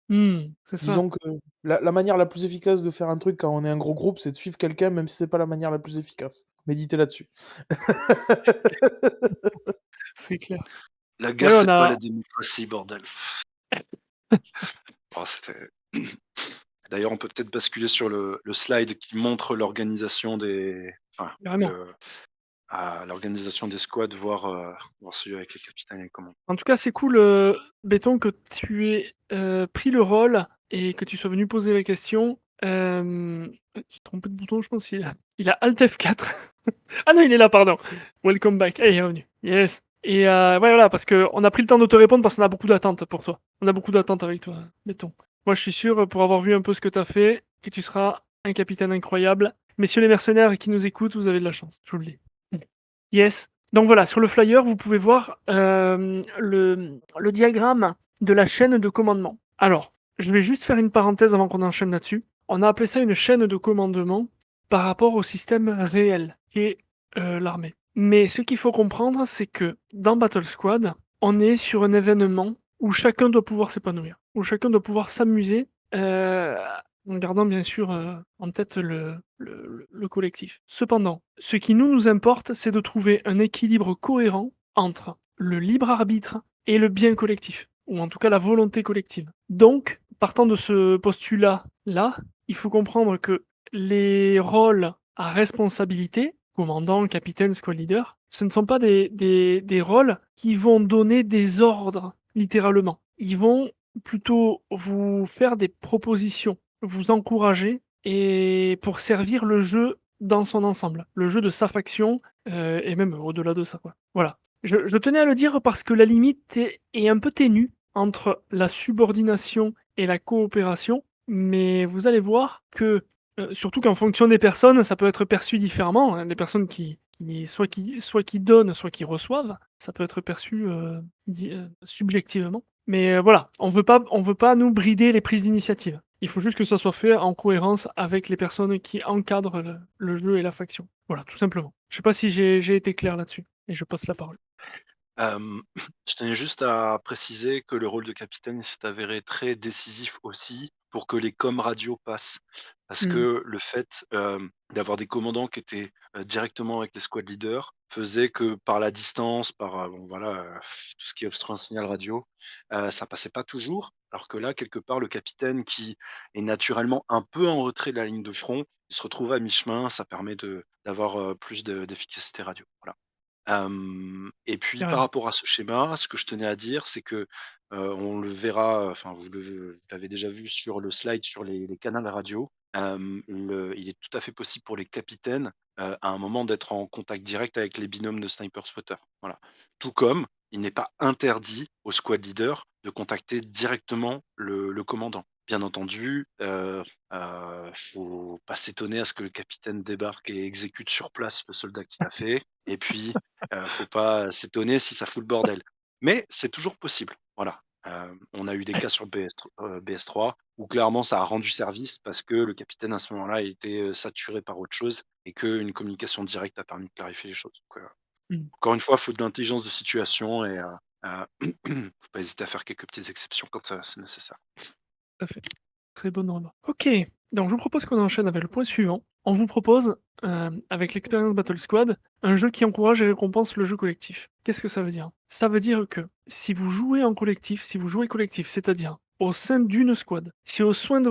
c'est ça. Disons que la manière la plus efficace de faire un truc quand on est un gros groupe, c'est de suivre quelqu'un, même si c'est pas la manière la plus efficace. Méditez là-dessus. C'est clair. La guerre, Ouais, on c'est pas la a démocratie, bordel. Oh, c'était d'ailleurs, on peut peut-être basculer sur le slide qui montre l'organisation carrément. l'organisation des squads, voir celui avec les capitaines et les commandants. En tout cas, c'est cool, Béton, que tu aies, pris le rôle et que tu sois venu poser la question. Il s'est trompé de bouton, je pense, il a alt F4. Ah non, il est là, pardon. Welcome back. Ah, il est revenu. Yes et ouais, voilà, parce qu'on a pris le temps de te répondre parce qu'on a beaucoup d'attentes pour toi. On a beaucoup d'attentes avec toi, Béton. Moi, je suis sûr, pour avoir vu un peu ce que tu as fait, que tu seras un capitaine incroyable. Messieurs les mercenaires qui nous écoutent, vous avez de la chance, je vous le dis. Yes. Donc voilà, sur le flyer, vous pouvez voir le diagramme de la chaîne de commandement. Alors, je vais juste faire une parenthèse avant qu'on enchaîne là-dessus. On a appelé ça une chaîne de commandement par rapport au système réel, qui est l'armée. Mais ce qu'il faut comprendre, c'est que dans Battle Squad, on est sur un événement où chacun doit pouvoir s'épanouir, où chacun doit pouvoir s'amuser, en gardant bien sûr en tête le collectif. Cependant, ce qui nous importe, c'est de trouver un équilibre cohérent entre le libre arbitre et le bien collectif, ou en tout cas la volonté collective. Donc, partant de ce postulat-là, il faut comprendre que les rôles à responsabilité, commandant, capitaine, squad leader, ce ne sont pas des rôles qui vont donner des ordres, littéralement. Ils vont plutôt vous faire des propositions, vous encourager et pour servir le jeu dans son ensemble, le jeu de sa faction et même au-delà de ça, quoi. Voilà. Je tenais à le dire parce que la limite est un peu ténue entre la subordination et la coopération, mais vous allez voir que, surtout qu'en fonction des personnes, ça peut être perçu différemment, hein. Les personnes qui donnent, soit qui reçoivent, ça peut être perçu, subjectivement. Mais voilà, on veut pas nous brider les prises d'initiative. Il faut juste que ça soit fait en cohérence avec les personnes qui encadrent le jeu et la faction. Voilà, tout simplement. Je sais pas si j'ai été clair là-dessus et je passe la parole. Hem, je tenais juste à préciser que le rôle de capitaine s'est avéré très décisif aussi pour que les coms radio passent. Parce Mmh. que le fait, d'avoir des commandants qui étaient, directement avec les squad leaders faisait que par la distance, bon voilà, tout ce qui est obstruant un signal radio, ça passait pas toujours. Alors que là, quelque part, le capitaine qui est naturellement un peu en retrait de la ligne de front, il se retrouve à mi-chemin, ça permet d'avoir, plus d'efficacité radio. Voilà. Et puis par Carrément. rapport à ce schéma, ce que je tenais à dire, c'est que, on le verra, enfin vous l'avez déjà vu sur le slide sur les canaux radio, il est tout à fait possible pour les capitaines, à un moment d'être en contact direct avec les binômes de sniper spotter. Voilà. Tout comme il n'est pas interdit au squad leader de contacter directement le commandant. Bien entendu, faut pas s'étonner à ce que le capitaine débarque et exécute sur place le soldat qu'il a fait et puis faut pas s'étonner si ça fout le bordel. Mais c'est toujours possible, voilà. On a eu des cas sur BS3 où clairement ça a rendu service parce que le capitaine à ce moment-là était saturé par autre chose et qu'une communication directe a permis de clarifier les choses. Donc, Mmh. encore une fois, il faut de l'intelligence de situation et faut pas hésiter à faire quelques petites exceptions quand c'est nécessaire. Tout à fait. Très bonne remarque. OK, donc je vous propose qu'on enchaîne avec le point suivant. On vous propose, avec l'expérience Battle Squad, un jeu qui encourage et récompense le jeu collectif. Qu'est-ce que ça veut dire? Ça veut dire que si vous jouez en collectif, si vous jouez collectif, c'est-à-dire au sein d'une squad, si au sein de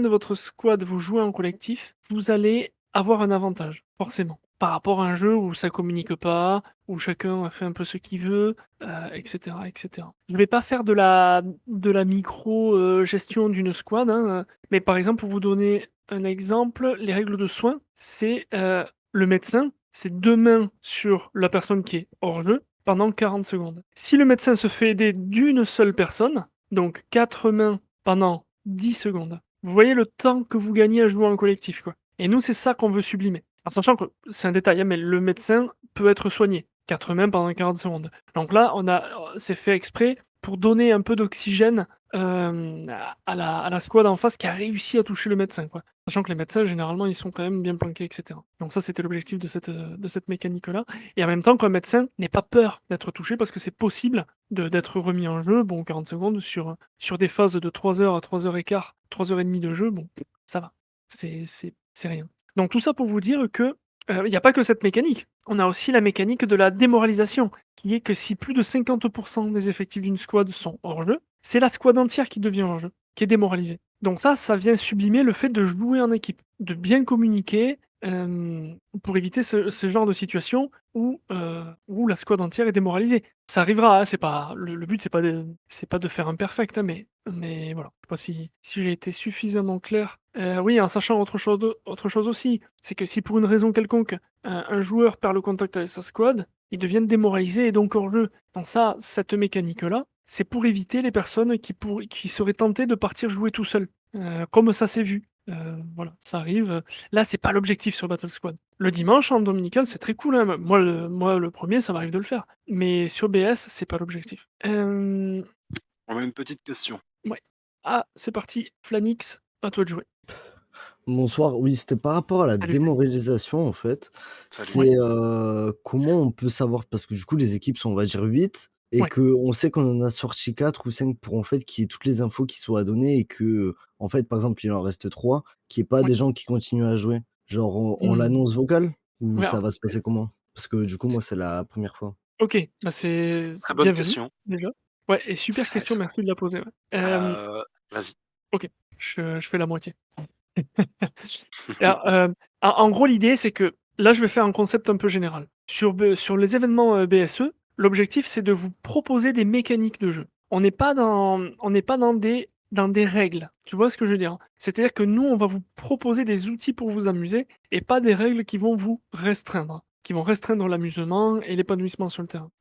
votre squad vous jouez en collectif, vous allez avoir un avantage, forcément. Par rapport à un jeu où ça communique pas, où chacun fait un peu ce qu'il veut, et cetera, et cetera. Je vais pas faire de la micro, gestion d'une squad, hein, mais par exemple, pour vous donner un exemple, les règles de soins, c'est, le médecin, c'est 2 mains sur la personne qui est hors jeu pendant 40 secondes. Si le médecin se fait aider d'une seule personne, donc 4 mains pendant 10 secondes, vous voyez le temps que vous gagnez à jouer en collectif, quoi. Et nous, c'est ça qu'on veut sublimer. En sachant que c'est un détail, hein, mais le médecin peut être soigné. 4 mains pendant 40 secondes. Donc là, c'est fait exprès pour donner un peu d'oxygène à la squad en face qui a réussi à toucher le médecin, quoi. Sachant que les médecins, généralement, ils sont quand même bien planqués, etc. Donc ça, c'était l'objectif de cette mécanique-là. Et en même temps, qu'un médecin n'ait pas peur d'être touché parce que c'est possible d'être remis en jeu, bon, 40 secondes, sur des phases de 3 heures à 3 heures et quart, 3 heures et demie de jeu, bon, ça va. C'est rien. Donc tout ça pour vous dire que il n'y a pas que cette mécanique. On a aussi la mécanique de la démoralisation, qui est que si plus de 50% des effectifs d'une squad sont hors jeu, c'est la squad entière qui devient hors jeu, qui est démoralisée. Donc ça vient sublimer le fait de jouer en équipe, de bien communiquer, pour éviter ce genre de situation où la squad entière est démoralisée. Ça arrivera, hein, c'est pas le but, c'est pas de faire un perfect, hein, mais voilà. Je sais pas si j'ai été suffisamment clair. Oui, en sachant autre chose aussi, c'est que si pour une raison quelconque, un joueur perd le contact avec sa squad, ils deviennent démoralisés et donc hors jeu. Donc ça, cette mécanique-là, c'est pour éviter les personnes qui seraient tentées de partir jouer tout seul, comme ça s'est vu. Voilà, ça arrive. Là, c'est pas l'objectif sur Battle Squad. Le dimanche, en dominical, c'est très cool, hein. Moi, le premier, ça m'arrive de le faire. Mais sur BS, c'est pas l'objectif. On a une petite question. Ouais. Ah, c'est parti. Flanix, à toi de jouer. Bonsoir, oui, c'était par rapport à la Salut. démoralisation en fait. Salut. Ouais. C'est, comment on peut savoir? Parce que du coup les équipes sont on va dire 8 et Ouais. qu'on sait qu'on en a sorti 4 ou 5 pour en fait qu'il y ait toutes les infos qui soient données et que, en fait, par exemple, il en reste 3, qu'il y ait pas Ouais. des gens qui continuent à jouer. Genre on Mmh. l'annonce vocal ou Ouais, ça alors, va se passer comment? Parce que du coup moi c'est la première fois. OK, bah, c'est Très bonne bienvenue, question. déjà. Ouais et super question, merci de la poser, ouais. Vas-y. OK, je fais la moitié. Alors, en gros, l'idée, c'est que là, je vais faire un concept un peu général. Sur les événements, BSE, l'objectif, c'est de vous proposer des mécaniques de jeu. On n'est pas dans des règles. Tu vois ce que je veux dire? C'est-à-dire que nous, on va vous proposer des outils pour vous amuser et pas des règles qui vont vous restreindre, qui vont restreindre l'amusement et l'épanouissement sur le terrain.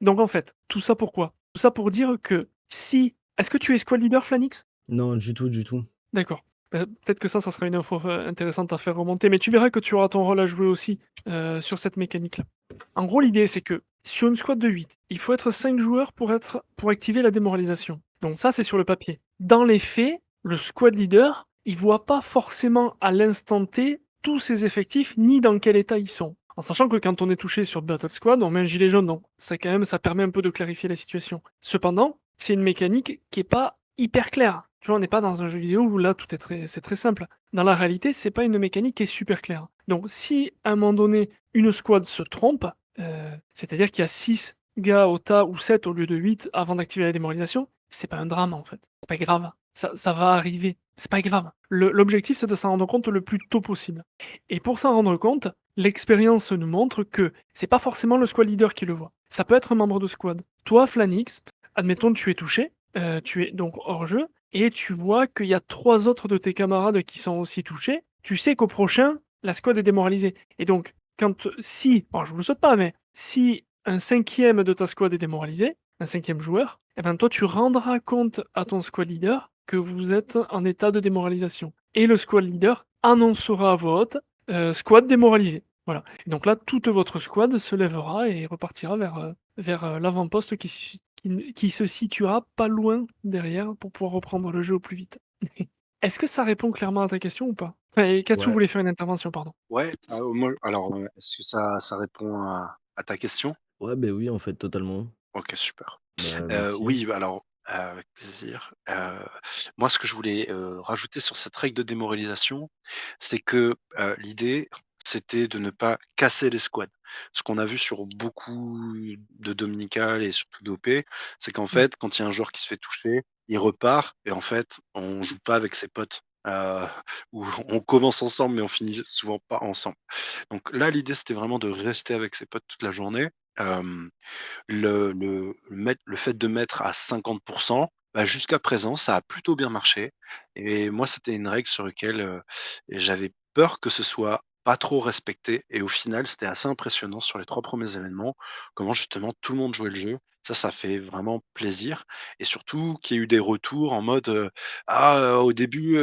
Donc en fait, tout ça pourquoi? Tout ça pour dire que si est-ce que tu es squad leader, Flanix? Non, du tout, du tout. D'accord. Peut-être que ça sera une info, intéressante à faire remonter, mais tu verras que tu auras ton rôle à jouer aussi, sur cette mécanique-là. En gros, l'idée, c'est que sur une squad de 8, il faut être 5 joueurs pour activer la démoralisation. Donc ça, c'est sur le papier. Dans les faits, le squad leader, il voit pas forcément à l'instant T tous ses effectifs, ni dans quel état ils sont. En sachant que quand on est touché sur Battle Squad, on met un gilet jaune, donc ça permet un peu de clarifier la situation. Cependant, c'est une mécanique qui est pas hyper claire. Tu vois, on n'est pas dans un jeu vidéo où là tout c'est très simple. Dans la réalité, c'est pas une mécanique qui est super claire. Donc si à un moment donné, une squad se trompe, c'est-à-dire qu'il y a 6 gars au tas ou 7 au lieu de 8 avant d'activer la démoralisation, c'est pas un drame en fait. C'est pas grave. Ça va arriver. C'est pas grave. L'objectif, c'est de s'en rendre compte le plus tôt possible. Et pour s'en rendre compte, l'expérience nous montre que c'est pas forcément le squad leader qui le voit. Ça peut être un membre de squad. Toi, Flanix, admettons que tu es touché, tu es donc hors jeu, et tu vois qu'il y a 3 autres de tes camarades qui sont aussi touchés. Tu sais qu'au prochain, la squad est démoralisée. Et donc, si, alors je vous le souhaite pas, mais si un 5e de ta squad est démoralisé, un 5e joueur, eh ben toi tu rendras compte à ton squad leader que vous êtes en état de démoralisation. Et le squad leader annoncera à voix haute, squad démoralisé. Voilà. Et donc là, toute votre squad se lèvera et repartira vers l'avant-poste qui qui se situera pas loin derrière pour pouvoir reprendre le jeu au plus vite. Est-ce que ça répond clairement à ta question ou pas? Enfin, Katsu Ouais. voulait faire une intervention, pardon. Ouais, moi alors, est-ce que ça répond à ta question? Ouais, beh, oui, en fait, totalement. OK, super. Bah, merci. Oui, bah, alors, avec plaisir. Moi, ce que je voulais, rajouter sur cette règle de démoralisation, c'est que, l'idée, c'était de ne pas casser les squads. Ce qu'on a vu sur beaucoup de Dominical et surtout d'OP, c'est qu'en Mmh. fait, quand il y a un joueur qui se fait toucher, il repart et en fait, on joue pas avec ses potes, ou on commence ensemble, mais on finit souvent pas ensemble. Donc là, l'idée, c'était vraiment de rester avec ses potes toute la journée. Hem le fait de mettre à 50, bah, jusqu'à présent, ça a plutôt bien marché et moi, c'était une règle sur laquelle, j'avais peur que ce soit pas trop respecté et au final, c'était assez impressionnant sur les 3 premiers événements, comment justement tout le monde jouait le jeu. Ça fait vraiment plaisir et surtout qu'il y ait eu des retours en mode, «Ah, au début,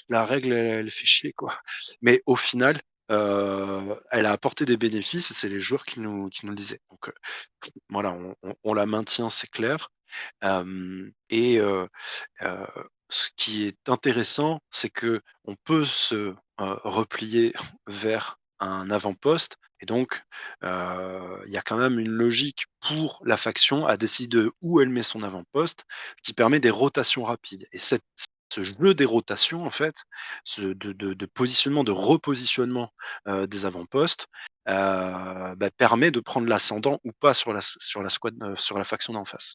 la règle, elle fait chier, quoi». Mais au final, elle a apporté des bénéfices et c'est les joueurs qui nous le disaient. Donc, voilà, on la maintient, c'est clair. Et ce qui est intéressant, c'est que on peut se, replier vers un avant-poste et donc il y a quand même une logique pour la faction à décider où elle met son avant-poste, qui permet des rotations rapides et ce jeu des rotations, en fait, ce de positionnement, de repositionnement, des avant-postes, permet de prendre l'ascendant ou pas sur la squad, sur la faction d'en face.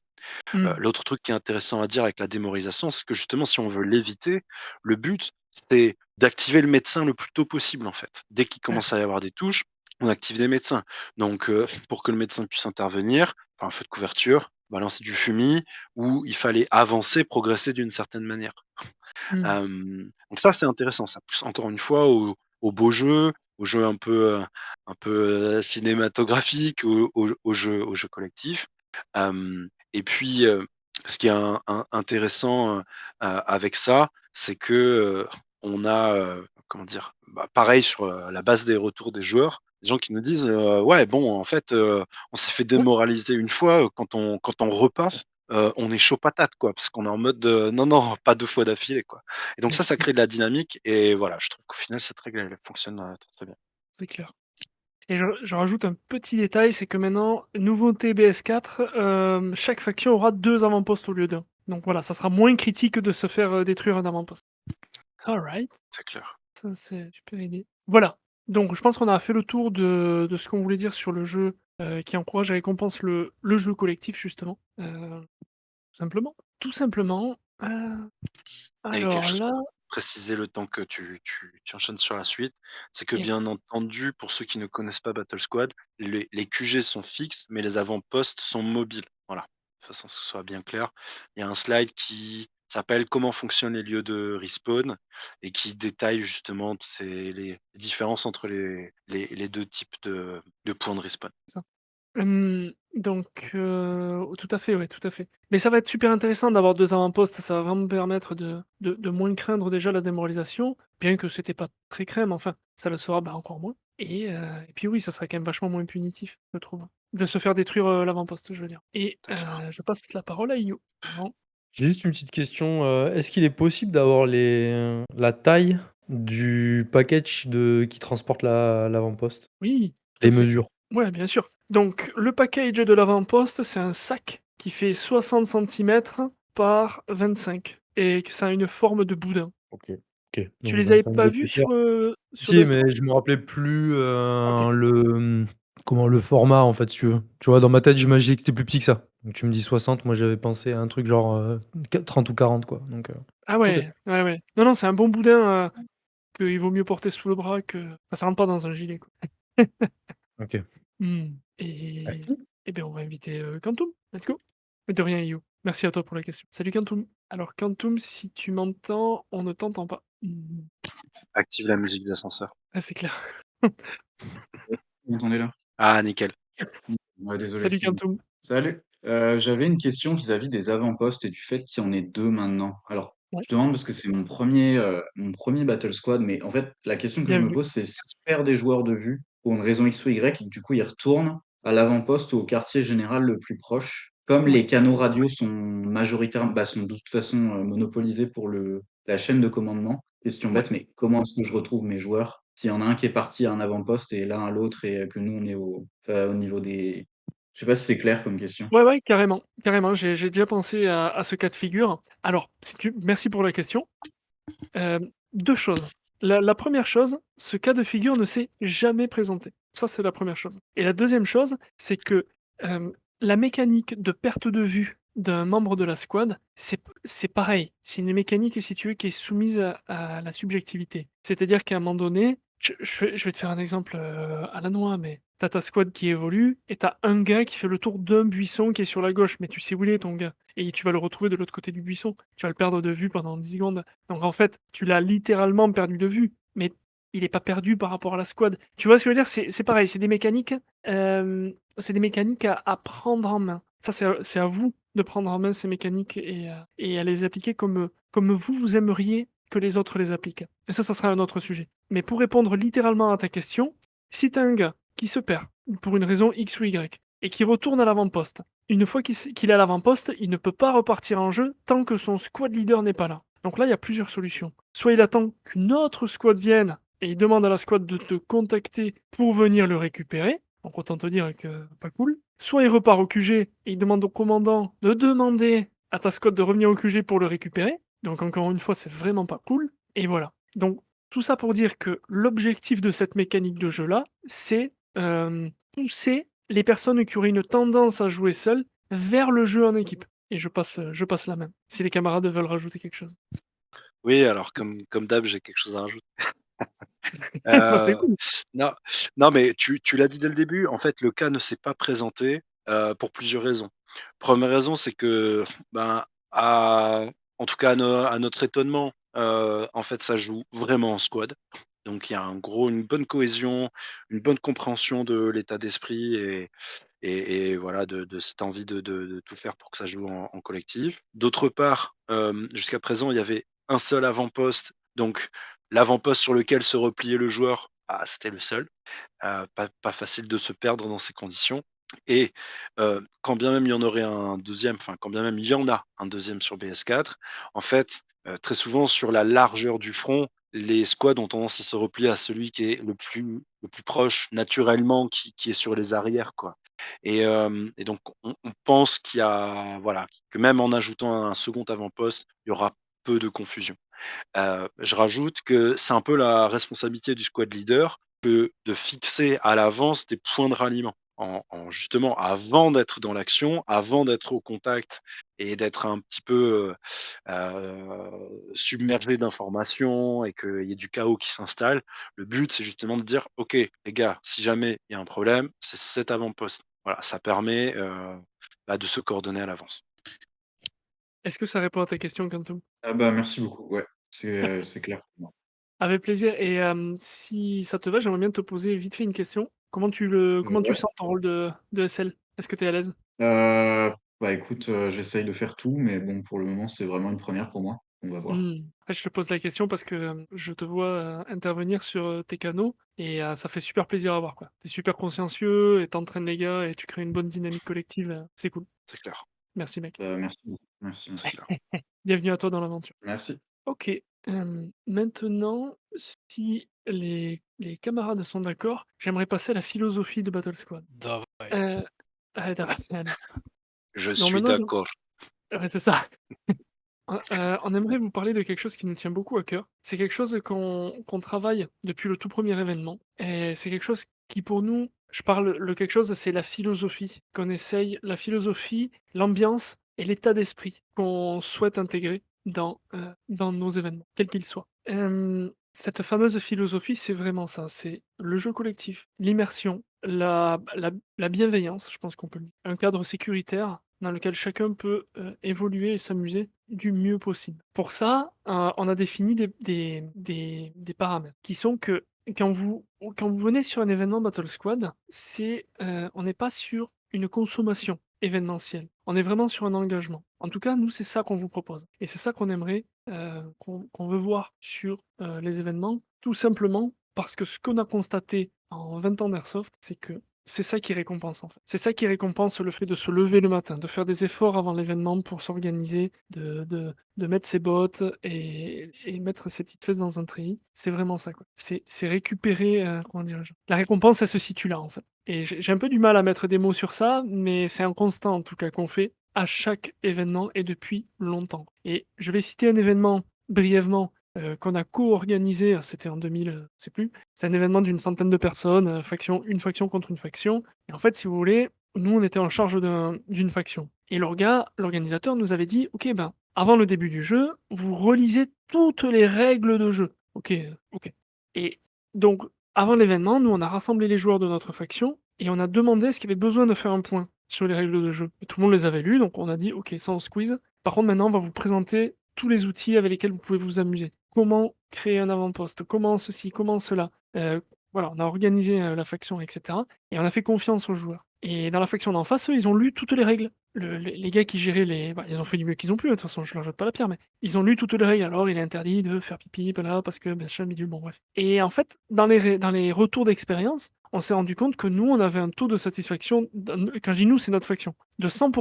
Mmh. L'autre truc qui est intéressant à dire avec la démoralisation, c'est que justement si on veut l'éviter, le but c'est d'activer le médecin le plus tôt possible en fait. Dès qu'il Ouais. commence à y avoir des touches, on active des médecins. Donc pour que le médecin puisse intervenir, faire un feu de couverture, balancer du fumier ou il fallait avancer, progresser d'une certaine manière. Mmh. Donc ça, c'est intéressant. Ça pousse encore une fois au beau jeu, au jeu cinématographique, au jeu collectif. Et puis, ce qui est intéressant, avec ça, c'est que, on a, comment dire? Bah, pareil sur, la base des retours des joueurs, des gens qui nous disent, «Ouais, bon, en fait, on s'est fait Ouais. démoraliser une fois, quand on repart, on est chaud patate quoi, parce qu'on est en mode, «Non, non, pas 2 fois d'affilée quoi» et donc ça crée de la dynamique et voilà, je trouve qu'au final cette règle elle fonctionne, très, très bien. C'est clair. Et je rajoute un petit détail, c'est que maintenant, nouveauté BS4, chaque faction aura 2 avant-postes au lieu d'1. Donc voilà, ça sera moins critique de se faire, détruire un avant-poste. Alright, C'est clair. ça c'est une super idée. Voilà, donc je pense qu'on a fait le tour de ce qu'on voulait dire sur le jeu, qui encourage et récompense le jeu collectif justement, tout simplement, Et quelque alors chose là pour préciser le temps que tu enchaînes sur la suite, c'est que yes, bien entendu, pour ceux qui ne connaissent pas Battle Squad, les QG sont fixes, mais les avant-postes sont mobiles. Voilà, de façon que ce soit bien clair. Il y a un slide qui s'appelle «Comment fonctionnent les lieux de respawn» et qui détaille justement les différences entre les 2 types de points de respawn. ça. Donc tout à fait, ouais, tout à fait. Mais ça va être super intéressant d'avoir 2 avant-postes, ça va vraiment permettre de moins craindre déjà la démoralisation, bien que c'était pas très crème, enfin, ça le sera, bah, encore moins et puis oui, ça sera quand même vachement moins punitif, je trouve. De se faire détruire, l'avant-poste, je veux dire et C'est clair. je passe la parole à You. Bon, J'ai juste une petite question, est-ce qu'il est possible d'avoir la taille du package qui transporte l'avant-poste? oui, tout à Les fait. mesures? Ouais, bien sûr. Donc le package de l'avant-poste, c'est un sac qui fait 60 centimètres par 25 et que ça a une forme de boudin. OK, OK, Tu donc les avais 25 pas vus d'épaisseur. sur Si, BS3? mais je me rappelais plus, OK. le format, en fait, si tu veux. Tu vois, dans ma tête, j'imaginais que c'était plus petit que ça. Donc tu me dis 60, moi j'avais pensé à un truc genre, 30 ou 40 quoi, donc Ah OK. ouais, ouais, ouais. Non, non, c'est un bon boudin, qu'il vaut mieux porter sous le bras que enfin, ça rentre pas dans un gilet, quoi. OK. Mmh À et qui? et ben, on va inviter, Quantum. Let's go. De rien, You. Merci à toi pour la question. Salut Quantum. Alors Quantum, si tu m'entends, on ne t'entend pas. Mmh. Active la musique d'ascenseur. Ah, c'est clair. Vous m'entendez là? Ah nickel. Ouais, désolé, Salut excuse-moi. Quantum. Salut. J'avais une question vis-à-vis des avant-postes et du fait qu'il y en ait 2 maintenant. Alors, Ouais, je demande parce que c'est mon premier Battle Squad, mais en fait, la question que je me bienvenue. pose, c'est si je perds des joueurs de vue pour une raison X ou Y et que du coup, ils retournent à l'avant-poste ou au quartier général le plus proche, comme Ouais. les canaux radio sont de toute façon, monopolisés pour la chaîne de commandement, question Ouais. bête, mais comment est-ce que je retrouve mes joueurs? S'il y en a un qui est parti à un avant-poste et l'un à l'autre et que nous on est au niveau des je sais pas si c'est clair comme question? Ouais, ouais, carrément, carrément, j'ai déjà pensé à ce cas de figure. Alors, si tu merci pour la question. 2 choses. La 1re chose, ce cas de figure ne s'est jamais présenté. Ça, c'est la première chose et la deuxième chose, c'est que, hem, la mécanique de perte de vue d'un membre de la squad, c'est pareil. C'est une mécanique, si tu veux, qui est soumise à la subjectivité. C'est-à-dire qu'à un moment donné, je vais te faire un exemple, à la noix, mais tu as ta squad qui évolue et tu as un gars qui fait le tour d'un buisson qui est sur la gauche, mais tu sais où il est ton gars et tu vas le retrouver de l'autre côté du buisson. Tu vas le perdre de vue pendant 10 secondes. Donc en fait, tu l'as littéralement perdu de vue, mais il est pas perdu par rapport à la squad. Tu vois ce que je veux dire? C'est pareil, c'est des mécaniques à prendre en main. Ça, c'est à vous de prendre en main ces mécaniques et à les appliquer comme vous, vous aimeriez que les autres les appliquent. Et ça sera un autre sujet. Mais pour répondre littéralement à ta question, si tu as un gars qui se perd, pour une raison X ou Y, et qui retourne à l'avant-poste, une fois qu'il est à l'avant-poste, il ne peut pas repartir en jeu tant que son squad leader n'est pas là. Donc là, il y a plusieurs solutions. Soit il attend qu'une autre squad vienne et il demande à la squad de te contacter pour venir le récupérer. Donc autant te dire que pas cool. Soit il repart au QG et il demande au commandant de demander à ta squad de revenir au QG pour le récupérer. Donc encore une fois, c'est vraiment pas cool. Et voilà. Donc tout ça pour dire que l'objectif de cette mécanique de jeu-là, c'est pousser les personnes qui auraient une tendance à jouer seules vers le jeu en équipe. Et je passe la main, si les camarades veulent rajouter quelque chose. Oui, alors comme d'hab, j'ai quelque chose à rajouter. Bah, c'est Heu, cool. non, non, mais tu l'as dit dès le début, en fait, le cas ne s'est pas présenté, pour plusieurs raisons. Première raison, c'est que, ben, à en tout cas à notre étonnement, en fait, ça joue vraiment en squad. Donc il y a une bonne cohésion, une bonne compréhension de l'état d'esprit et voilà de cette envie de tout faire pour que ça joue en collectif. D'autre part, jusqu'à présent, il y avait un seul avant-poste, donc l'avant-poste sur lequel se repliait le joueur, ah, c'était le seul. Pas facile de se perdre dans ces conditions et quand bien même il y en aurait un deuxième, enfin, quand bien même il y en a un deuxième sur BS4, en fait, très souvent sur la largeur du front, les squads ont tendance à se replier à celui qui est le plus proche naturellement, qui est sur les arrières, quoi et donc on pense qu'il y a voilà, que même en ajoutant un second avant-poste, il y aura peu de confusion. Je rajoute que c'est un peu la responsabilité du squad leader que de fixer à l'avance des points de ralliement. En justement avant d'être dans l'action, avant d'être au contact et d'être un petit peu, submergé d'informations et qu'il y ait du chaos qui s'installe. Le but, c'est justement de dire: «OK les gars, si jamais il y a un problème, c'est cet avant-poste». Voilà, ça permet, de se coordonner à l'avance. Est-ce que ça répond à ta question, Quantum? Ah bah, merci beaucoup, ouais, c'est clair pour moi. Avec plaisir et si ça te va, j'aimerais bien te poser vite fait une question. Comment tu Ouais. sens ton rôle de SL? Est-ce que tu es à l'aise? Heu, Bah, écoute, j'essaye de faire tout, mais bon, pour le moment, c'est vraiment une première pour moi. On va voir. Mmh. En fait, je te pose la question parce que, je te vois, intervenir sur, tes canaux et ça fait super plaisir à voir, quoi. Tu es super consciencieux et tu entraînes les gars et tu crées une bonne dynamique collective, c'est cool. C'est clair. Merci mec. Merci beaucoup. Merci, C'est merci. clair. Bienvenue à toi dans l'aventure. Merci. OK, maintenant, si les camarades sont d'accord, j'aimerais passer à la philosophie de Battle Squad. Dawaj. Heu, allez. Je Non, suis maintenant d'accord. ouais, c'est ça. On aimerait vous parler de quelque chose qui nous tient beaucoup à cœur. C'est quelque chose qu'on travaille depuis le tout premier événement et c'est quelque chose qui pour nous je parle le quelque chose, c'est la philosophie qu'on essaye la philosophie, l'ambiance et l'état d'esprit qu'on souhaite intégrer dans nos événements, quels qu'ils soient. Cette fameuse philosophie, c'est vraiment ça, c'est le jeu collectif, l'immersion, la bienveillance, je pense qu'on peut le dire, un cadre sécuritaire dans lequel chacun peut, évoluer et s'amuser du mieux possible. Pour ça, on a défini des paramètres qui sont que quand vous venez sur un événement Battle Squad, on n'est pas sur une consommation événementielle. On est vraiment sur un engagement. En tout cas, nous, c'est ça qu'on vous propose et c'est ça qu'on aimerait, qu'on veut voir sur, les événements, tout simplement parce que ce qu'on a constaté en 20 ans d'airsoft, c'est que c'est ça qui récompense, en fait. C'est ça qui récompense le fait de se lever le matin, de faire des efforts avant l'événement pour s'organiser, de mettre ses bottes et mettre ses petites fesses dans un treillis. C'est vraiment ça, quoi. C'est récupérer, comment dirais-je? La récompense, elle se situe là, en fait. Et j'ai un peu du mal à mettre des mots sur ça, mais c'est un constat, en tout cas, qu'on fait à chaque événement et depuis longtemps. Et je vais citer un événement brièvement, qu'on a co-organisé, c'était en 2000, je sais plus. C'est un événement d'une centaine de personnes, une faction contre une faction et en fait, si vous voulez, nous, on était en charge d'une faction et l'organisateur nous avait dit: «OK, ben, avant le début du jeu, vous relisez toutes les règles de jeu». OK, OK et donc avant l'événement, nous, on a rassemblé les joueurs de notre faction et on a demandé est-ce qu'il y avait besoin de faire un point sur les règles de jeu et tout le monde les avait lues, donc on a dit: «OK, ça on squeeze. Par contre, maintenant, on va vous présenter tous les outils avec lesquels vous pouvez vous amuser. Comment créer un avant-poste, comment ceci, comment cela». Voilà, on a organisé, la faction et cetera et on a fait confiance aux joueurs et dans la faction d'en face, eux, ils ont lu toutes les règles. Les gars qui géraient ils ont fait du mieux qu'ils ont pu, hein, de toute façon, je leur jette pas la pierre, mais ils ont lu toutes les règles. Alors, il est interdit de faire pipi, voilà, parce que machin bidule, bon bref et en fait, dans les retours d'expérience, on s'est rendu compte que nous, on avait un taux de satisfaction quand je dis nous, c'est notre faction, de 100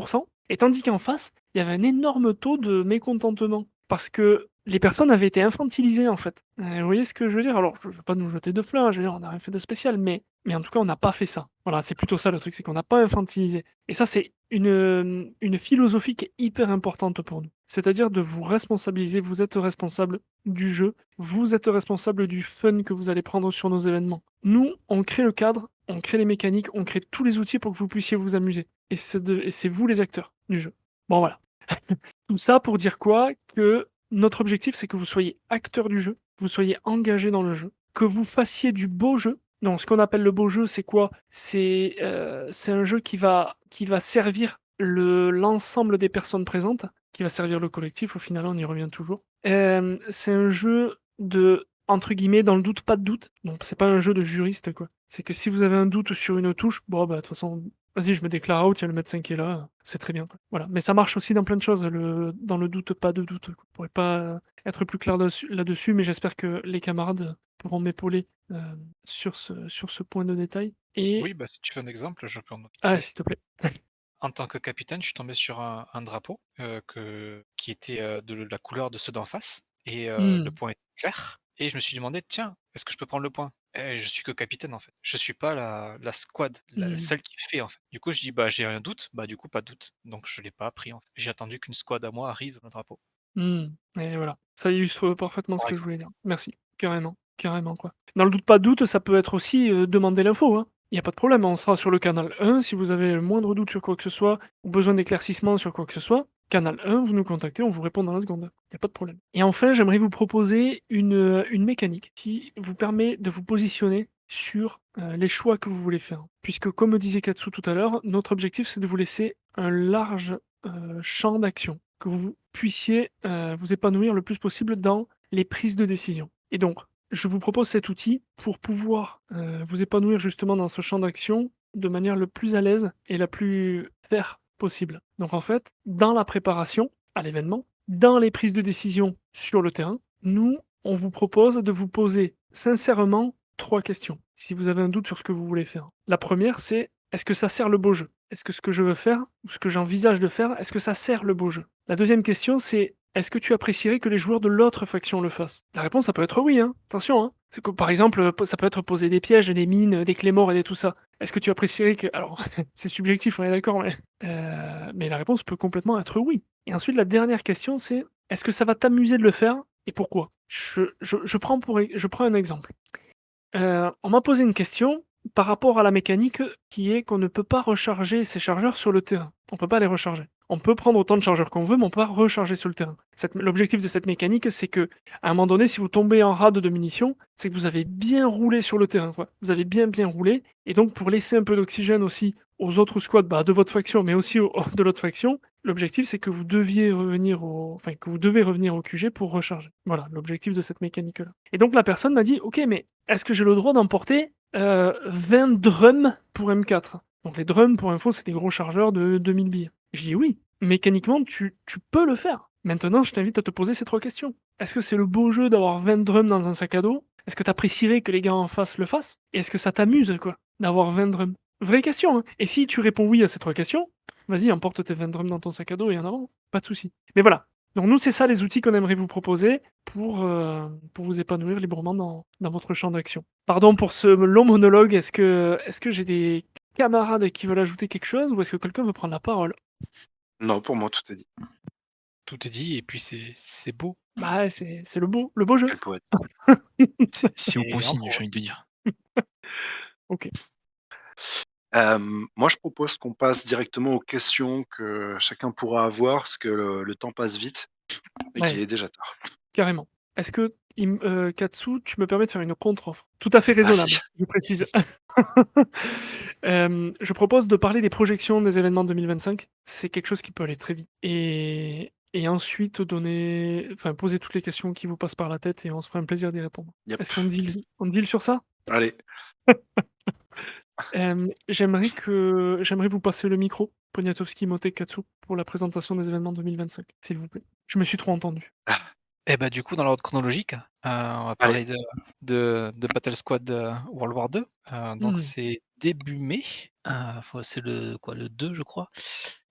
et tandis qu'en face, il y avait un énorme taux de mécontentement. Parce que les personnes avaient été infantilisées, en fait. Vous voyez ce que je veux dire? Alors, je veux pas nous jeter de fleurs, je veux dire, on n'a rien fait de spécial, mais en tout cas, on n'a pas fait ça. Voilà, c'est plutôt ça le truc, c'est qu'on n'a pas infantilisé. Et ça, c'est une philosophie qui est hyper importante pour nous. C'est-à-dire de vous responsabiliser, vous êtes responsable du jeu, vous êtes responsable du fun que vous allez prendre sur nos événements. Nous, on crée le cadre, on crée les mécaniques, on crée tous les outils pour que vous puissiez vous amuser. Et c'est vous les acteurs du jeu. Bon, voilà. Tout ça pour dire quoi? Que notre objectif, c'est que vous soyez acteur du jeu, vous soyez engagé dans le jeu, que vous fassiez du beau jeu. Donc ce qu'on appelle le beau jeu, c'est quoi? C'est un jeu qui va servir l'ensemble des personnes présentes, qui va servir le collectif, au final, on y revient toujours. C'est un jeu de, entre guillemets, «dans le doute, pas de doute». Donc c'est pas un jeu de juriste, quoi. C'est que si vous avez un doute sur une touche, bon, bah, de toute façon, vas-y, je me déclare out, il y a le médecin qui est là, c'est très bien, quoi. Voilà, mais ça marche aussi dans plein de choses, dans le doute, pas de doute, quoi. Je pourrais pas être plus clair là-dessus, mais j'espère que les camarades pourront m'épauler, sur ce point de détail et Oui, bah, si tu veux un exemple, je peux en donner vite ah, fait. s'il te plaît. En tant que capitaine, je suis tombé sur un drapeau, qui était, de la couleur de ceux d'en face et le Mmh. point était clair et je me suis demandé: «Tiens, est-ce que je peux prendre le point?» Et je suis que capitaine, en fait. Je suis pas la squad, Mmh. celle qui fait, en fait. Du coup, je dis: «Bah, j'ai un doute», bah, du coup, pas de doute. Donc je l'ai pas pris, en fait. J'ai attendu qu'une squad à moi arrive le drapeau, Mmh et voilà. Ça illustre parfaitement ce par que je exemple. voulais dire. Merci. Carrément, carrément, quoi. Dans le doute pas doute, ça peut être aussi, demander l'info, hein. Il y a pas de problème, on sera sur le canal 1 si vous avez le moindre doute sur quoi que ce soit ou besoin d'éclaircissement sur quoi que ce soit, canal 1, vous nous contactez, on vous répond dans la seconde. Il y a pas de problème et enfin, j'aimerais vous proposer une mécanique qui vous permet de vous positionner sur, les choix que vous voulez faire. Puisque comme le disait Katsu tout à l'heure, notre objectif, c'est de vous laisser un large, champ d'action, que vous puissiez, vous épanouir le plus possible dans les prises de décision et donc je vous propose cet outil pour pouvoir, vous épanouir justement dans ce champ d'action de manière le plus à l'aise et la plus fair possible. Donc en fait, dans la préparation à l'événement, dans les prises de décision sur le terrain, nous, on vous propose de vous poser sincèrement 3 questions, si vous avez un doute sur ce que vous voulez faire. La première, c'est: «Est-ce que ça sert le beau jeu? Est-ce que ce que je veux faire ou ce que j'envisage de faire, est-ce que ça sert le beau jeu?» La deuxième question, c'est: «Est-ce que tu apprécierais que les joueurs de l'autre faction le fassent?» La réponse, ça peut être oui, hein, attention, hein. C'est que par exemple, ça peut être poser des pièges, des mines, des clés morts et des tout ça. Est-ce que tu apprécierais que alors c'est subjectif, on est d'accord, mais la réponse peut complètement être oui. Et ensuite la dernière question, c'est: «Est-ce que ça va t'amuser de le faire et pourquoi?» Je prends un exemple. On m'a posé une question par rapport à la mécanique qui est qu'on ne peut pas recharger ses chargeurs sur le terrain. On peut pas les recharger. On peut prendre autant de chargeurs qu'on veut, mais on peut pas recharger sur le terrain. L'objectif de cette mécanique, c'est que à un moment donné, si vous tombez en rade de munitions, c'est que vous avez bien roulé sur le terrain, quoi. Vous avez bien, bien roulé et donc pour laisser un peu d'oxygène aussi aux autres squads, bah, de votre faction, mais aussi de l'autre faction, l'objectif, c'est que vous que vous devez revenir au QG pour recharger. Voilà, l'objectif de cette mécanique-là. Et donc la personne m'a dit: «OK, mais est-ce que j'ai le droit d'emporter, 20 drums pour M4?» Donc les drums, pour info, c'est des gros chargeurs de 2000 billes. Je dis: «Oui, mécaniquement, tu peux le faire. Maintenant, je t'invite à te poser ces 3 questions. Est-ce que c'est le beau jeu d'avoir 20 drums dans un sac à dos? Est-ce que tu apprécierais que les gars en face le fassent? Et est-ce que ça t'amuse, quoi, d'avoir 20 drums?» Vraie question, hein. Et si tu réponds oui à ces 3 questions, vas-y, emporte tes 20 drums dans ton sac à dos et en avant, pas de souci. Mais voilà, donc nous, c'est ça les outils qu'on aimerait vous proposer pour vous épanouir librement dans votre champ d'action. Pardon pour ce long monologue, est-ce que j'ai des camarades qui veulent ajouter quelque chose ou est-ce que quelqu'un veut prendre la parole? Non, pour moi, tout est dit. Tout est dit et puis c'est beau Bah, ouais, c'est le beau jeu. Quel poète. C'est au bon et signe, encore, j'ai ouais. envie de dire. OK. Moi, je propose qu'on passe directement aux questions que chacun pourra avoir, parce que le temps passe vite et qu'il Ouais, est déjà tard. carrément. Est-ce que Katsu, tu me permets de faire une contre-offre? Tout à fait Vas-y. raisonnable, je précise. Je propose de parler des projections des événements 2025. C'est quelque chose qui peut aller très vite et ensuite poser toutes les questions qui vous passent par la tête et on se fera un plaisir d'y répondre. Yep. Est-ce qu'on deal sur ça? Allez. J'aimerais vous passer le micro, Poniatowski, Motek, Katsu, pour la présentation des événements 2025, s'il vous plaît. Je me suis trop entendu. Et bah, du coup, dans l'ordre chronologique, on va Allez. parler de Battle Squad, World War 2. Donc Mmh. c'est début mai, c'est le quoi? Le 2 je crois.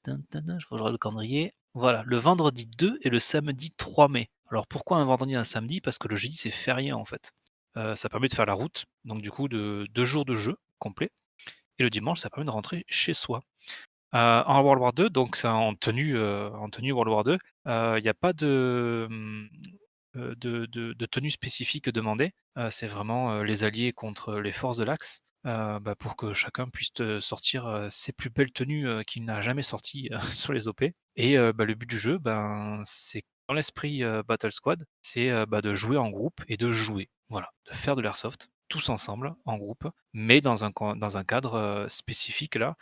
Tin tin tin, faut que je regarde le calendrier. Voilà, le vendredi 2 et le samedi 3 mai. Alors pourquoi un vendredi et un samedi? Parce que le jeudi, c'est férié, en fait. Ça permet de faire la route, donc du coup de 2 jours de jeu complet et le dimanche, ça permet de rentrer chez soi. En World War 2, donc c'est en tenue World War 2, il y a pas de tenue spécifique demandée. C'est vraiment, les alliés contre les forces de l'Axe, pour que chacun puisse sortir, ses plus belles tenues, qu'il n'a jamais sorties, sur les OP et le but du jeu, c'est dans l'esprit, Battle Squad, c'est, de jouer en groupe et de jouer. Voilà, de faire de l'airsoft tous ensemble, en groupe, mais dans un cadre, spécifique là,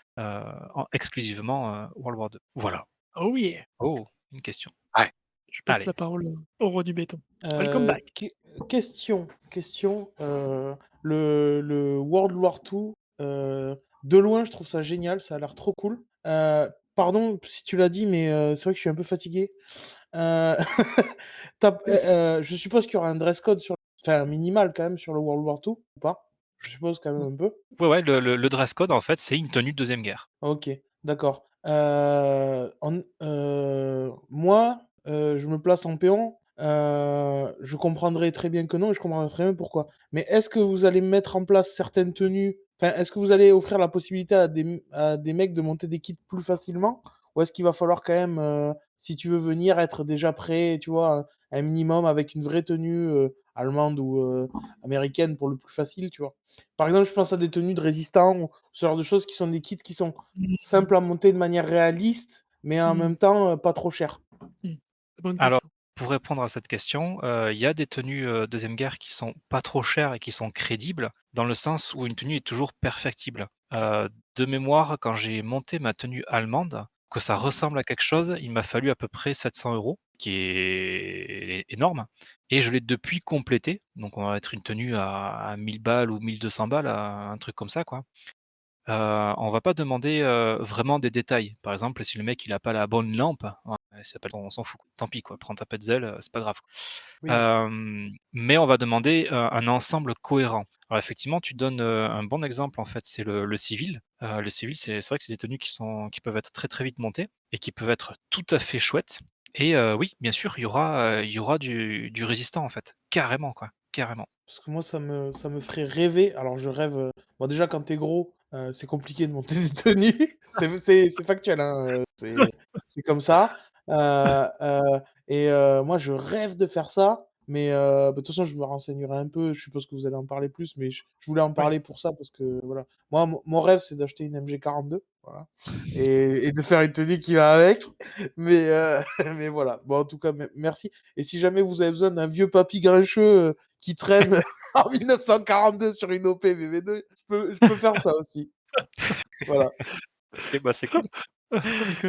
exclusivement, World War 2. Voilà. Oh yeah! Oh, une question. Ouais. Je passe Allez. la parole, au roi du béton. Welcome back. Question, le World War II, de loin, je trouve ça génial, ça a l'air trop cool. Pardon si tu l'as dit, mais c'est vrai que je suis un peu fatigué. Heu, je suppose qu'il y aura un dress code un minimal quand même sur le World War II ou pas? Je suppose quand même un peu? Ouais, ouais, le dress code, en fait, c'est une tenue de deuxième guerre. OK, d'accord. Moi, je me place en péon, je comprendrais très bien que non et je comprendrais très bien pourquoi. Mais est-ce que vous allez mettre en place certaines tenues est-ce que vous allez offrir la possibilité à des mecs de monter des kits plus facilement? Ou est-ce qu'il va falloir quand même, si tu veux venir, être déjà prêt, tu vois, un minimum avec une vraie tenue, allemande ou, américaine pour le plus facile, tu vois? Par exemple, je pense à des tenues de résistants ou ce genre de choses qui sont des kits qui sont Mmh. simple à monter de manière réaliste, mais en Mmh. même temps, pas trop cher. Mmh. Bonne Alors, question. pour répondre à cette question, il y a des tenues, 2 guerre qui sont pas trop chères et qui sont crédibles, dans le sens où une tenue est toujours perfectible. De mémoire, quand j'ai monté ma tenue allemande, que ça ressemble à quelque chose, il m'a fallu à peu près 700 €, qui est énorme et je l'ai depuis complétée. Donc on va être une tenue à 1 000 balles ou 1 200 balles, un truc comme ça, quoi. On va pas demander, vraiment des détails. Par exemple, si le mec il a pas la bonne lampe, ouais, c'est pas on s'en fout, quoi. Tant pis, quoi, prends ta petzl, c'est pas grave. Oui. Mais on va demander, un ensemble cohérent. Alors effectivement, tu donnes, un bon exemple en fait, c'est le civil. Le civil, c'est vrai que c'est des tenues qui peuvent être très, très vite montées et qui peuvent être tout à fait chouettes et oui, bien sûr, il y aura du résistant en fait, carrément quoi, carrément. Parce que moi, ça me ferait rêver. Alors, je rêve, bon, déjà, quand tu es gros, c'est compliqué de monter des tenues. C'est factuel, hein, c'est comme ça. Heu moi, je rêve de faire ça, mais de toute façon, je me renseignerai un peu. Je suppose que vous allez en parler plus, mais je voulais en Ouais. parler pour ça parce que, voilà. Moi, mon rêve, c'est d'acheter une MG42, voilà et de faire une tenue qui va avec, mais mais voilà. Bon, en tout cas, merci et si jamais vous avez besoin d'un vieux papy grincheux, qui traîne en 1942 sur une OP VV2, je peux faire ça aussi. Voilà. OK, bah, c'est cool. OK,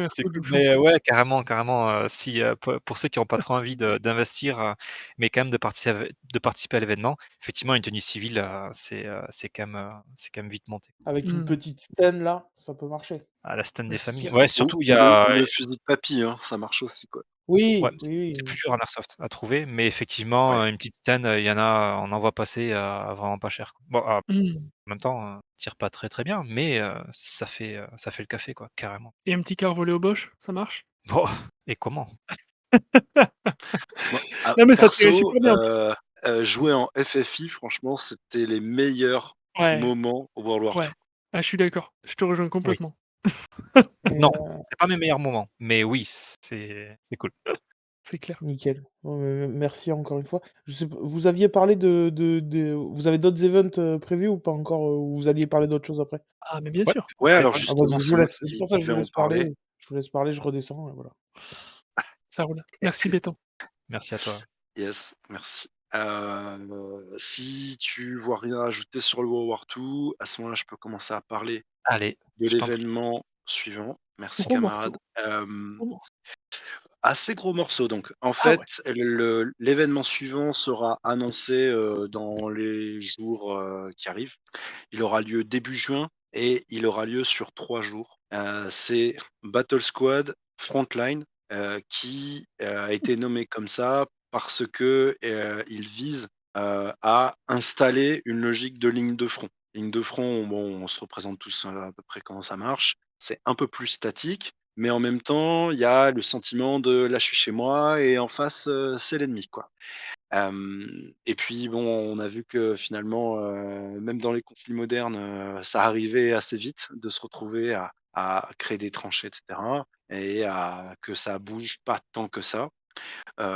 C'est cool, cool, chou. mais ouais, carrément, carrément, si, pour ceux qui ont pas trop envie d'investir, mais quand même de participer à l'événement, effectivement, une tenue civile, c'est quand même vite monté. Avec une Mmh. petite Sten là, ça peut marcher. À la stand Ouais, des c'est familles. sûr. Ouais, Ou surtout il y ou le a ou le fusil de papy, hein, ça marche aussi, quoi. ouais, Oui, c'est oui, plus oui. dur en airsoft à trouver, mais effectivement, Ouais. une petite stand, il y en a, on en voit passer à vraiment pas cher, quoi. Bon, en Mmh. même temps, tire pas très, très bien, mais ça fait le café, quoi, carrément. Et un petit quart volé au boche, ça marche? Bon, et comment? Moi, Non, mais ça tirait perso, super bien. jouer en FFI, franchement, c'était les meilleurs Ouais, moments au World War II. ouais. Ah, je suis d'accord, je te rejoins Oui. complètement. Et Non, c'est pas mes meilleurs moments, mais oui, c'est cool. C'est clair. nickel. Ouais, merci encore une fois. Je sais p vous aviez parlé de vous avez d'autres events, prévus ou pas encore, ou vous alliez parler d'autre chose après? Ah, mais bien Ouais, sûr. Ouais, allez, alors parle. Ah justement, vas-y, je c'est vous moi laisse. C'est qui pour ça que je devais vous en laisse parler. parler. Je vous laisse parler, je redescends et voilà. Ça roule. Merci Béton. Merci à toi. Yes, merci. Si tu vois rien à ajouter sur le World War II, à ce moment-là, je peux commencer à parler Allez, de je t'en prie. l'événement suivant. Merci Gros camarade. morceau, gros morceau. Assez gros morceau donc. En Ah ouais. fait, l'événement suivant sera annoncé, dans les jours, qui arrivent. Il aura lieu début juin et il aura lieu sur 3 jours. C'est Battle Squad Frontline, qui, a été nommé comme ça parce que, il vise, à installer une logique de ligne de front. Ligne de front, bon, on se représente tous, à peu près comment ça marche. C'est un peu plus statique, mais en même temps, il y a le sentiment de: «Là, je suis chez moi et en face, c'est l'ennemi», quoi. Et puis bon, on a vu que finalement, même dans les conflits modernes, ça arrivait assez vite de se retrouver à créer des tranchées et cetera et à que ça bouge pas tant que ça.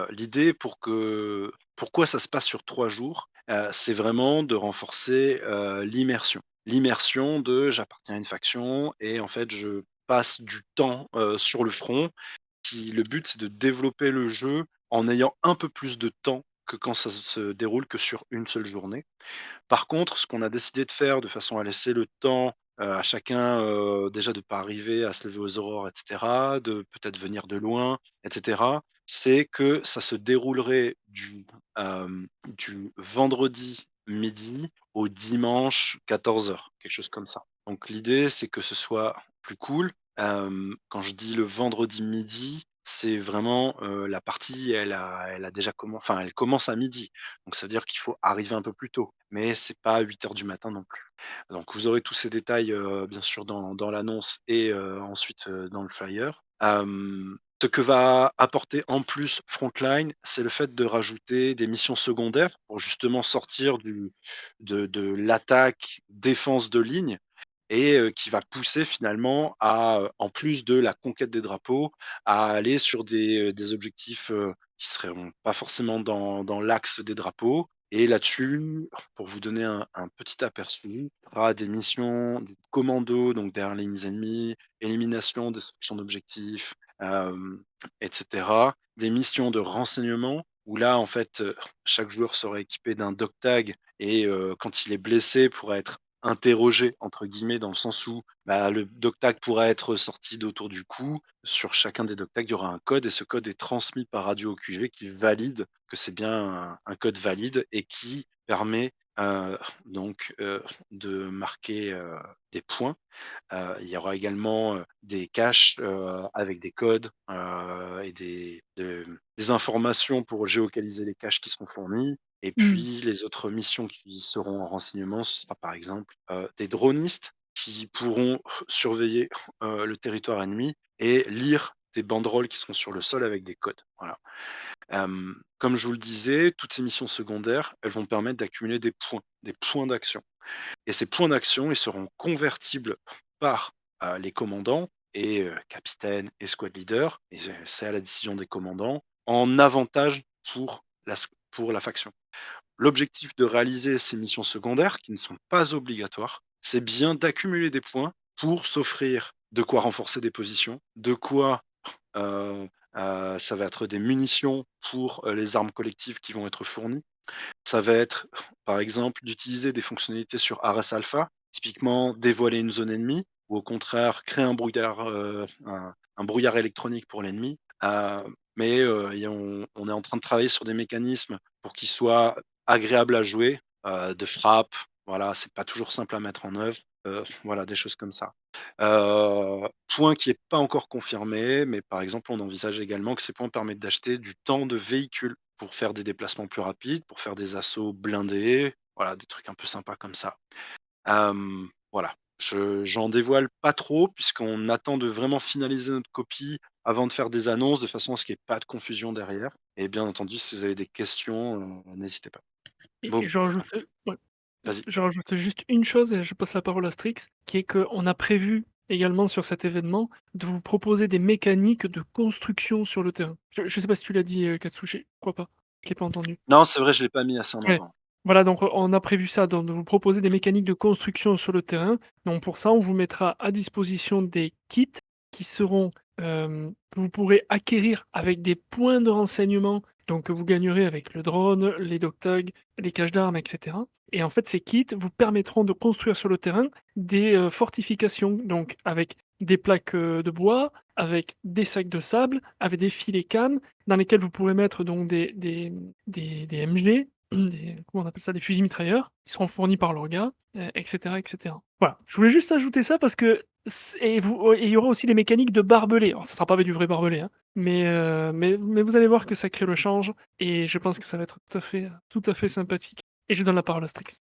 L'idée pourquoi ça se passe sur 3 jours, c'est vraiment de renforcer, l'immersion. L'immersion de: «J'appartiens à une faction et en fait je passe du temps, sur le front». Le but, c'est de développer le jeu en ayant un peu plus de temps que quand ça se déroule que sur une seule journée. Par contre, ce qu'on a décidé de faire de façon à laisser le temps, à chacun, déjà de pas arriver à se lever aux aurores et cetera, de peut-être venir de loin et cetera, c'est que ça se déroulerait du vendredi midi au dimanche 14h, quelque chose comme ça. Donc l'idée, c'est que ce soit plus cool. Quand je dis le vendredi midi, c'est vraiment, la partie, elle a déjà enfin, elle commence à midi. Donc ça veut dire qu'il faut arriver un peu plus tôt, mais c'est pas 8 heures du matin non plus. Donc vous aurez tous ces détails, bien sûr dans l'annonce et ensuite, dans le flyer. Ce que va apporter en plus Frontline, c'est le fait de rajouter des missions secondaires pour justement sortir de l'attaque défense de ligne et qui va pousser finalement à, en plus de la conquête des drapeaux, à aller sur des objectifs, qui seront pas forcément dans l'axe des drapeaux et là-dessus, pour vous donner un petit aperçu, il y aura des missions de commando, donc derrière les lignes ennemies, élimination, destruction d'objectifs, et cetera. Des missions de renseignement où là, en fait, chaque joueur sera équipé d'un dog tag et quand il est blessé, pourra être «interrogé» entre guillemets dans le sens où, bah, le dog tag pourra être sorti d'autour du cou. Sur chacun des dog tags, il y aura un code et ce code est transmis par radio au QG qui valide que c'est bien un code valide et qui permet, donc, de marquer, des points. Il y aura également, des caches, avec des codes, et des informations pour géolocaliser les caches qui seront fournies et Mmh. puis les autres missions qui seront en renseignement, ce sera par exemple, des dronistes qui pourront surveiller, le territoire ennemi et lire des banderoles qui seront sur le sol avec des codes. Voilà. Comme je vous le disais, toutes ces missions secondaires, elles vont permettre d'accumuler des points d'action. Et ces points d'action, ils seront convertibles par, les commandants et capitaines et squad leaders et c'est à la décision des commandants, en avantage pour la faction. L'objectif de réaliser ces missions secondaires, qui ne sont pas obligatoires, c'est bien d'accumuler des points pour s'offrir de quoi renforcer des positions, de quoi, heu ça va être des munitions pour, les armes collectives qui vont être fournies, ça va être, par exemple, d'utiliser des fonctionnalités sur Ares Alpha, typiquement dévoiler une zone ennemie ou au contraire créer un brouillard électronique pour l'ennemi. Mais et on est en train de travailler sur des mécanismes pour qu'ils soient agréables à jouer, de frappe, voilà, c'est pas toujours simple à mettre en œuvre, voilà, des choses comme ça. Point qui est pas encore confirmé, mais par exemple, on envisage également que ces points permettent d'acheter du temps de véhicule pour faire des déplacements plus rapides, pour faire des assauts blindés, voilà, des trucs un peu sympas comme ça. voilà. J'en dévoile pas trop puisqu'on attend de vraiment finaliser notre copie avant de faire des annonces, de façon à ce qu'il y ait pas de confusion derrière et bien entendu, si vous avez des questions, n'hésitez pas. Et Bon, je rajoute, ouais, vas-y. je rajoute juste une chose et je passe la parole à Strix, qui est qu'on a prévu également sur cet événement de vous proposer des mécaniques de construction sur le terrain. Je sais pas si tu l'as dit, Katsushi, je crois pas. Je l'ai pas entendu. Non, c'est vrai, je l'ai pas mis assez en Ouais. avant. Voilà, donc on a prévu ça, donc de vous proposer des mécaniques de construction sur le terrain. Donc pour ça, on vous mettra à disposition des kits qui seront, que vous pourrez acquérir avec des points de renseignement, donc que vous gagnerez avec le drone, les dog tags, les caches d'armes, et cetera. Et en fait, ces kits vous permettront de construire sur le terrain des, fortifications, donc avec des plaques, de bois, avec des sacs de sable, avec des filets cannes dans lesquels vous pourrez mettre donc des MG, comment on appelle ça? Des fusils mitrailleurs, qui seront fournis par l'orga, et cetera, et cetera. Voilà, je voulais juste ajouter ça parce que et il y aura aussi les mécaniques de barbelés. Alors ça sera pas avec du vrai barbelé, hein, mais vous allez voir que ça crée le change et je pense que ça va être tout à fait sympathique et je donne la parole à Strix.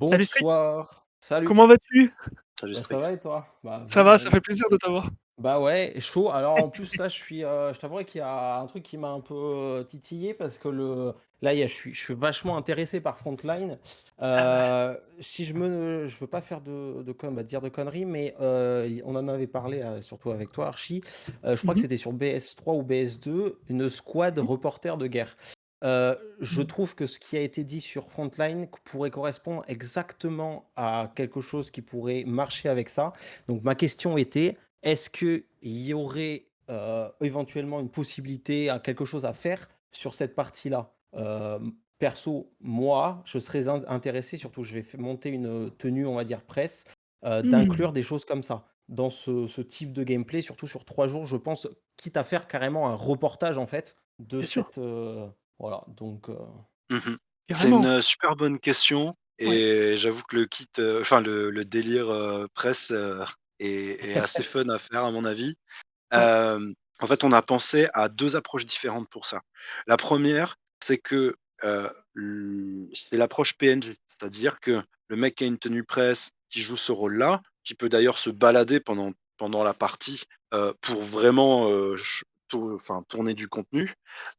Salut Strix, Bonsoir. Salut. comment vas-tu? Salut Bah, ça Strix. va et toi? Bah, Ça bien, va, ça bien. fait plaisir de t'avoir. Bah ouais, chaud. Alors en plus là, je t'avouerai qu'il y a un truc qui m'a un peu titillé parce que là, je suis vachement intéressé par Frontline. Ah bah, Si je veux pas faire bah, dire de conneries, mais on en avait parlé surtout avec toi, Archie. Je crois que mmh c'était sur BS3 ou BS2, une squad reporter de guerre. Je mh. trouve que ce qui a été dit sur Frontline pourrait correspondre exactement à quelque chose qui pourrait marcher avec ça. Donc ma question était, est-ce qu'il y aurait éventuellement une possibilité, à quelque chose à faire sur cette partie-là? Perso, moi, je serais intéressé, surtout je vais monter une tenue, on va dire presse, Mmh, d'inclure des choses comme ça dans ce type de gameplay, surtout sur 3 jours, je pense, quitte à faire carrément un reportage en fait de bien sûr, cette, voilà, donc Mmh. C'est une, carrément. super bonne question Ouais. et j'avoue que le kit, enfin le délire, presse, est assez fun à faire à mon avis. Ouais. En fait, on a pensé à 2 approches différentes pour ça. La première, c'est que, c'est l'approche PNJ. C'est-à-dire que le mec qui a une tenue presse, qui joue ce rôle-là, qui peut d'ailleurs se balader pendant la partie, pour vraiment, ch tou enfin tourner du contenu.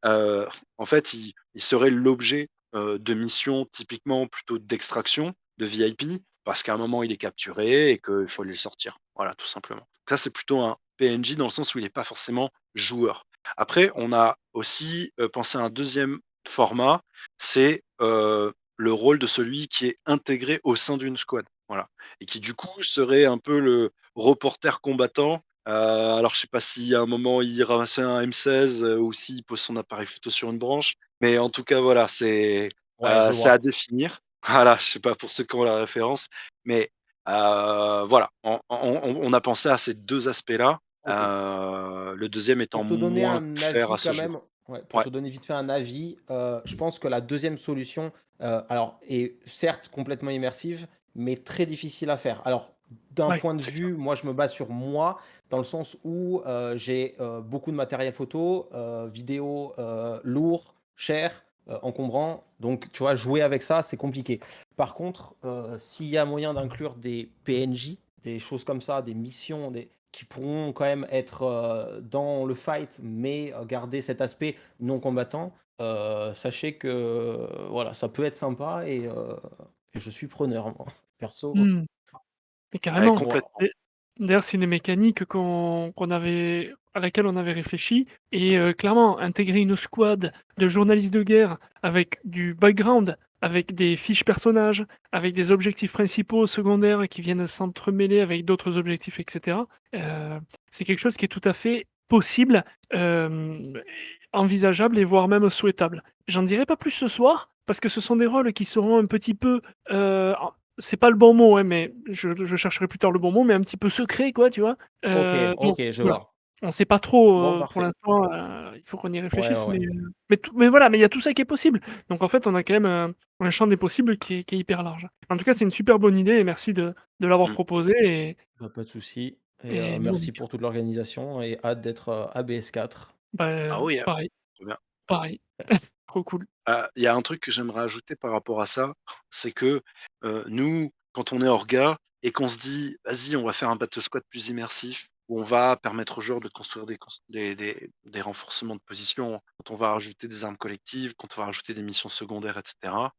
Heu, En fait, il serait l'objet, de missions typiquement plutôt d'extraction, de VIP, parce qu'à un moment il est capturé et qu'il faut le sortir. Voilà, tout simplement. Ça, c'est plutôt un PNJ dans le sens où il est pas forcément joueur. Après, on a aussi, pensé à un deuxième format, c'est, le rôle de celui qui est intégré au sein d'une squad. Voilà et qui du coup serait un peu le reporter combattant. Alors je sais pas si à un moment il ramasse un M16, ou s'il pose son appareil photo sur une branche, mais en tout cas voilà, ouais, je c'est à vois. définir. Voilà, je sais pas pour ceux qui ont la référence, mais voilà, on a pensé à ces 2 aspects-là, OK. le deuxième étant Pour te donner moins un clair à avis ce quand jour. même, ouais, pour Ouais. te donner vite fait un avis, je pense que la deuxième solution, alors est certes complètement immersive, mais très difficile à faire. Alors, d'un Ouais, point de c'est clair. vue, moi je me base sur moi, dans le sens où, j'ai, beaucoup de matériel photo, vidéo, lourd, cher, encombrant, donc tu vois, jouer avec ça, c'est compliqué. Par contre, s'il y a moyen d'inclure des PNJ, des choses comme ça, des missions, des qui pourront quand même être, dans le fight, mais garder cet aspect non combattant, sachez que, voilà, ça peut être sympa et je suis preneur moi, perso. Mmh. Mais Ouais, carrément. Voilà. complètement. Et d'ailleurs, c'est une mécanique qu'on avait à laquelle on avait réfléchi et clairement, intégrer une squad de journalistes de guerre avec du background, avec des fiches personnages, avec des objectifs principaux, secondaires qui viennent s'entremêler avec d'autres objectifs et cetera, c'est quelque chose qui est tout à fait possible, envisageable et voire même souhaitable. J'en dirai pas plus ce soir, parce que ce sont des rôles qui seront un petit peu, c'est pas le bon mot, hein, mais je chercherai plus tard le bon mot, mais un petit peu secret quoi, tu vois? OK, Donc OK, je voilà, vois. on sait pas trop, Bon, pour parfait. l'instant, il faut qu'on y Ouais, ouais, réfléchisse, ouais. mais voilà, mais il y a tout ça qui est possible. Donc en fait, on a quand même un champ des possibles qui est hyper large. En tout cas, c'est une super bonne idée et merci de l'avoir Mmh. proposé Bah, pas de souci et et nous on y merci tient. pour toute l'organisation et hâte d'être, à BS4. Ah Bah, oui, hein, pareil, trop bien. pareil. Trop cool. Il y a un truc que j'aimerais ajouter par rapport à ça, c'est que, nous, quand on est orga et qu'on se dit: «Vas-y, on va faire un battle squad plus immersif, où on va permettre aux joueurs de construire des renforcements de position, quand on va rajouter des armes collectives, quand on va rajouter des missions secondaires et cetera».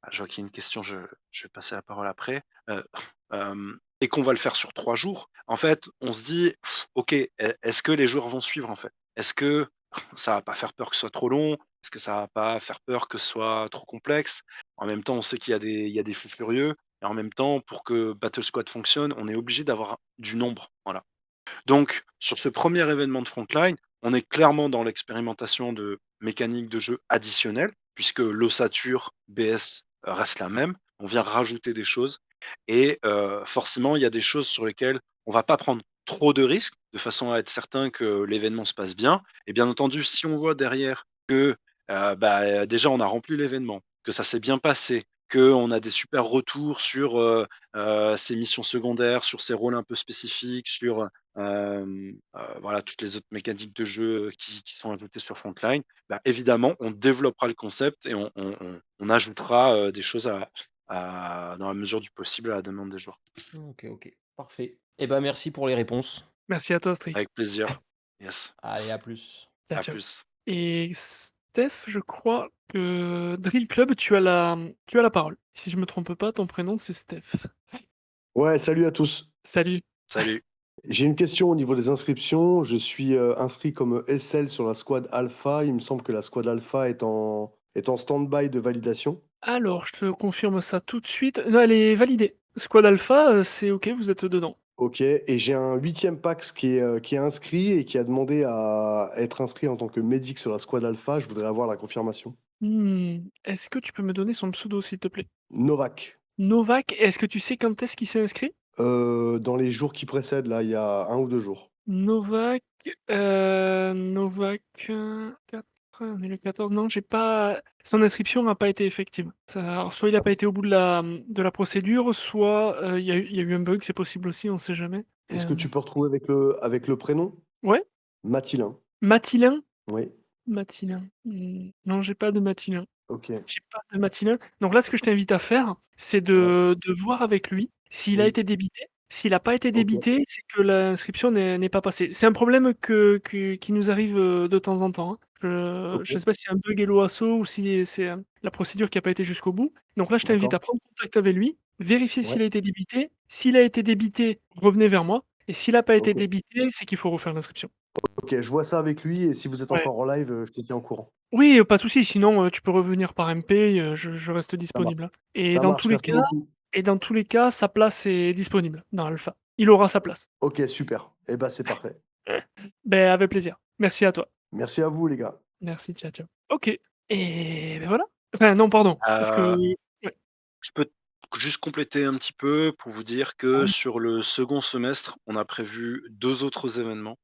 Ah, je vois qu'il y a une question, je vais passer la parole après. Et qu'on va le faire sur 3 jours, en fait, on se dit: «OK, est-ce que les joueurs vont suivre, en fait? Est-ce que ça va pas faire peur que ce soit trop long? Est-ce que ça va pas faire peur que ce soit trop complexe?» En même temps, on sait qu'il y a des fous furieux et en même temps, pour que Battle Squad fonctionne, on est obligé d'avoir du nombre, voilà. Donc sur ce premier événement de Frontline, on est clairement dans l'expérimentation de mécaniques de jeu additionnelles, puisque l'ossature BS reste la même. On vient rajouter des choses et forcément, il y a des choses sur lesquelles on va pas prendre trop de risques, de façon à être certain que l'événement se passe bien. Et bien entendu, si on voit derrière que, déjà on a rempli l'événement, que ça s'est bien passé, qu'on a des super retours sur, ces missions secondaires, sur ces rôles un peu spécifiques, sur, voilà, toutes les autres mécaniques de jeu qui sont ajoutées sur Frontline, évidemment, on développera le concept et on ajoutera, des choses dans la mesure du possible à la demande des joueurs. OK, OK, parfait. Et ben, merci pour les réponses. Merci à toi, Strix. Avec plaisir. Yes. Allez, à plus. Ciao, À ciao. plus. Et Steph, je crois que Drill Club, tu as la parole. Si je me trompe pas, ton prénom, c'est Steph. Ouais, salut à tous. Salut. Salut. J'ai une question au niveau des inscriptions. Je suis inscrit comme SL sur la squad Alpha. Il me semble que la squad Alpha est en stand-by de validation. Alors, je te confirme ça tout de suite. Non, elle est validée. Squad Alpha, c'est OK, vous êtes dedans. Ok, et j'ai un 8e Pax qui est inscrit et qui a demandé à être inscrit en tant que médic sur la squad Alpha. Je voudrais avoir la confirmation. Est-ce que tu peux me donner son pseudo, s'il te plaît? Novak. Novak, est-ce que tu sais quand est-ce qu'il s'est inscrit? Dans les jours qui précèdent, là, il y a 1 ou 2 jours. Novak, 4, on est le 14, non, j'ai pas son inscription n'a pas été effective. Alors soit il a pas été au bout de la procédure, soit, il y a eu un bug, c'est possible aussi, on sait jamais. Est-ce que tu peux retrouver avec le prénom? Ouais? Mathilin. Mathilin? Oui. Mathilin, non, j'ai pas de Mathilin. Ok. J'ai pas de Mathilin. Donc là, ce que je t'invite à faire, c'est Ouais. de voir avec lui s'il a Oui. été débité. S'il a pas été Ok. débité, c'est que l'inscription n'est pas passée. C'est un problème qui nous arrive, de temps en temps, hein. Je Ok. sais pas si c'est un bug Helloasso ou si c'est, la procédure qui a pas été jusqu'au bout. Donc là, je t'invite D'accord. à prendre contact avec lui, vérifier Ouais. s'il a été débité. S'il a été débité, revenez vers moi et s'il a pas été Ok. débité, c'est qu'il faut refaire l'inscription. Ok, je vois ça avec lui et si vous êtes Ouais. encore en live, je te tiens au courant. Oui, pas de souci, sinon, tu peux revenir par MP, je reste Ça marche. disponible, hein. Et Ça dans marche, tous les merci cas beaucoup. sa place est disponible dans Alpha. Il aura sa place. Ok, super. Eh ben, c'est parfait. Beh, avec plaisir. Merci à toi. Merci à vous, les gars. Merci, ciao, ciao. OK et beh, voilà. Enfin non, pardon, parce que Heu, ouais. je peux juste compléter un petit peu pour vous dire Ah que oui. sur le second semestre, on a prévu 2 autres événements,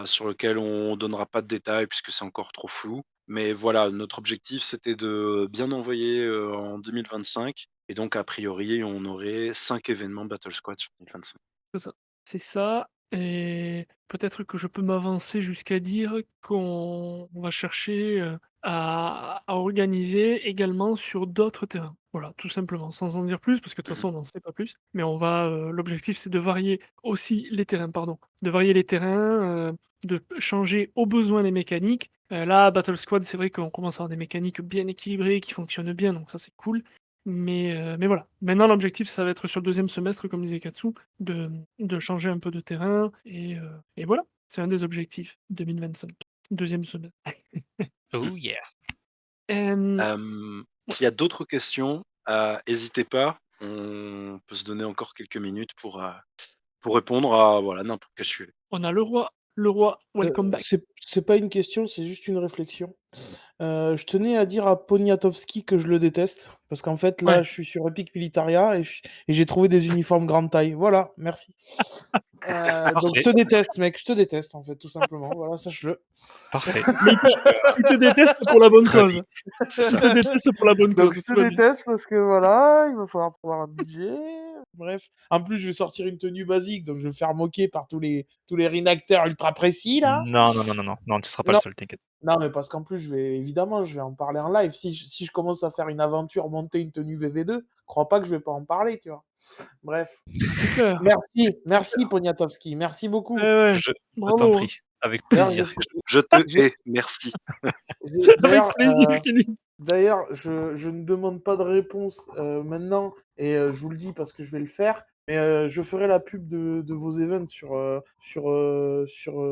sur lesquels on donnera pas de détails puisque c'est encore trop flou. Mais voilà, notre objectif, c'était de bien envoyer, en 2025 et donc a priori, on aurait 5 événements Battle Squad sur 2025. C'est ça. C'est ça et peut-être que je peux m'avancer jusqu'à dire qu'on va chercher, à organiser également sur d'autres terrains. Voilà, tout simplement, sans en dire plus, parce que de toute Mmh. façon, on n'en sait pas plus. Mais on va, l'objectif, c'est de varier aussi les terrains, pardon. De varier les terrains, de changer au besoin les mécaniques. Là, Battle Squad, c'est vrai qu'on commence à avoir des mécaniques bien équilibrées, qui fonctionnent bien, donc ça, c'est cool. Mais voilà. Maintenant, l'objectif, ça va être sur le 2e semestre, comme disait Katsu, de changer un peu de terrain et voilà. C'est un des objectifs 2025, 2e semestre. Oh yeah! Hem, ouais, S'il y a d'autres questions, hésitez pas, on peut se donner encore quelques minutes pour répondre à, voilà, n'importe quel sujet. on a le roi, welcome back. C'est pas une question, c'est juste une réflexion. Je tenais à dire à Poniatowski que je le déteste, parce qu'en fait, là, Ouais. je suis sur Epic Militaria et j'ai trouvé des uniformes grande taille. Voilà, merci. Donc je Parfait, te déteste, mec, je te déteste, en fait, tout simplement. Voilà, sache-le. parfait. Mais il te déteste pour la bonne Très cause. bien. C'est Il ça. te déteste pour la bonne Donc cause, je tout te va bien. déteste parce que voilà, il va falloir trouver un budget. Bref. En plus, je vais sortir une tenue basique, donc je vais me faire moquer par tous les rédacteurs ultra précis, là. Non, non, non, non, non, non, tu seras pas le Non, seul, t'inquiète. non, mais parce qu'en plus, évidemment, je vais en parler en live. Si je commence à faire une aventure, monter une tenue VV2, crois pas que je vais pas en parler, tu vois. Bref. C'est clair. Merci Poniatowski, merci beaucoup. Ouais, Je t'en bravo, hein. prie, avec D'ailleurs, plaisir. Je te j'ai- hais, merci. Avec d'ailleurs, plaisir, Kevin. D'ailleurs, je ne demande pas de réponse maintenant, et je vous le dis parce que je vais le faire, mais je ferai la pub de vos events sur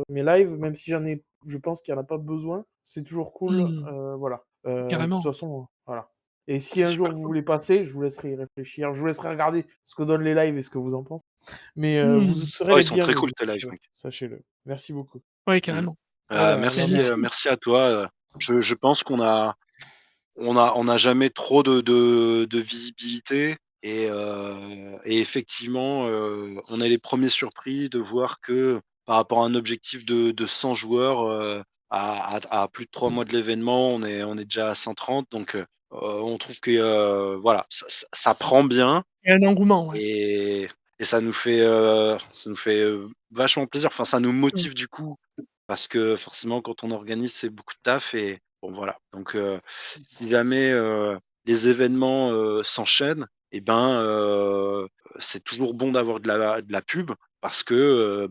mes lives, même si je pense qu'il n'y en a pas besoin. C'est toujours cool, Mmh, voilà. De toute carrément. façon, voilà. Et si C'est un jour super vous cool. voulez passer, je vous laisserai y réfléchir, je vous laisserai regarder ce que donnent les lives et ce que vous en pensez. Mais vous Mmh. serez Oh, les ils sont très bienvenus, cool tes lives, mec. sachez-le. Merci beaucoup. Ouais, Mmh. carrément. Voilà, Merci, Merci. merci à toi. Je pense qu'on a jamais trop de visibilité et effectivement, on est les premiers surpris de voir que par rapport à un objectif de 100 joueurs, à plus de 3 mois de l'événement, on est déjà à 130 donc on trouve que, voilà, ça prend bien Il y a un engouement, ouais. et ça nous fait, vachement plaisir. Enfin, ça nous Mmh. motive du coup, parce que forcément quand on organise, c'est beaucoup de taf et bon voilà. Donc si jamais, les événements, s'enchaînent et ben, c'est toujours bon d'avoir de la pub parce que,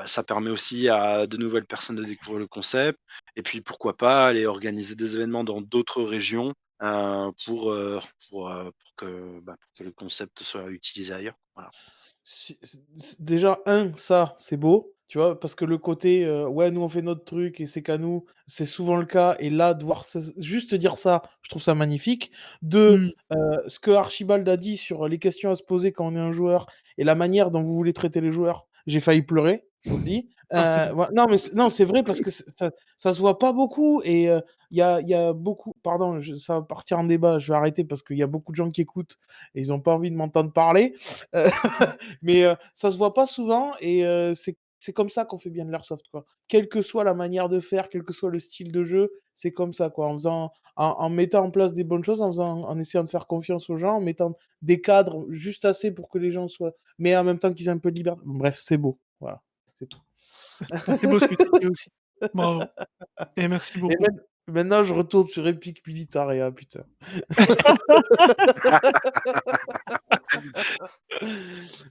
ça permet aussi à de nouvelles personnes de découvrir le concept et puis pourquoi pas aller organiser des événements dans d'autres régions, pour que le concept soit utilisé ailleurs. Voilà. Déjà, ça, c'est beau, tu vois, parce que le côté, ouais, nous, on fait notre truc et c'est qu'à nous, c'est souvent le cas. Et là, de voir juste dire ça, je trouve ça magnifique. Deux, Mmh. ce que Archibald a dit sur les questions à se poser quand on est un joueur et la manière dont vous voulez traiter les joueurs, j'ai failli pleurer, je vous le dis. Ah, c'est beau. Non, mais non, c'est vrai parce que ça se voit pas beaucoup et il y a beaucoup. Pardon, ça va partir en débat, je vais arrêter parce qu'il y a beaucoup de gens qui écoutent et ils n'ont pas envie de m'entendre parler. Euh, mais ça se voit pas souvent et c'est comme ça qu'on fait bien de l'airsoft, quoi. Quelle que soit la manière de faire, quel que soit le style de jeu, c'est comme ça, quoi. En mettant en place des bonnes choses, en essayant de faire confiance aux gens, en mettant des cadres juste assez pour que les gens soient mais en même temps qu'ils aient un peu de liberté. Bref, c'est beau, voilà, c'est tout. C'est beau ce que tu dis aussi. Bravo et merci Et beaucoup. maintenant, je retourne sur Epic Militaria, putain.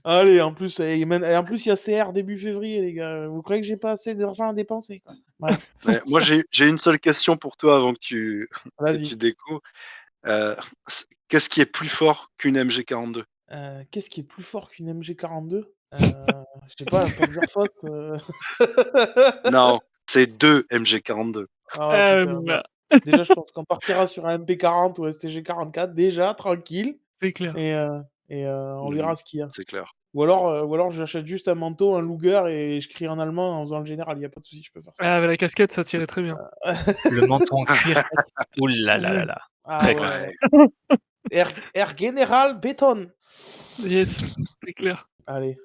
Allez, en plus, en plus, il y a CR début février, les gars. Vous croyez que j'ai pas assez d'argent à dépenser, quoi? Bref, Ouais, moi j'ai une seule question pour toi avant que tu que vas-y. tu découvres. Qu'est-ce qui est plus fort qu'une MG42? Qu'est-ce qui est plus fort qu'une MG42? Je sais pas, un Panzerfaust, Non, c'est 2 MG42. Ah putain, bah, Bah, déjà, je pense qu'on partira sur un MP40 ou un STG44, déjà, tranquille c'est clair. et on Mmh. verra ce qu'il y a. C'est clair. Ou alors j'achète juste un manteau, un Luger et je crie en allemand en faisant le général, il y a pas de souci, je peux faire ça Ah, aussi. avec la casquette, ça tirait très bien. Le menton en cuir, ouh là là là Ouais. là, Ah très ouais. classe. Ouais. Air General Béton. Yes, c'est clair, Allez,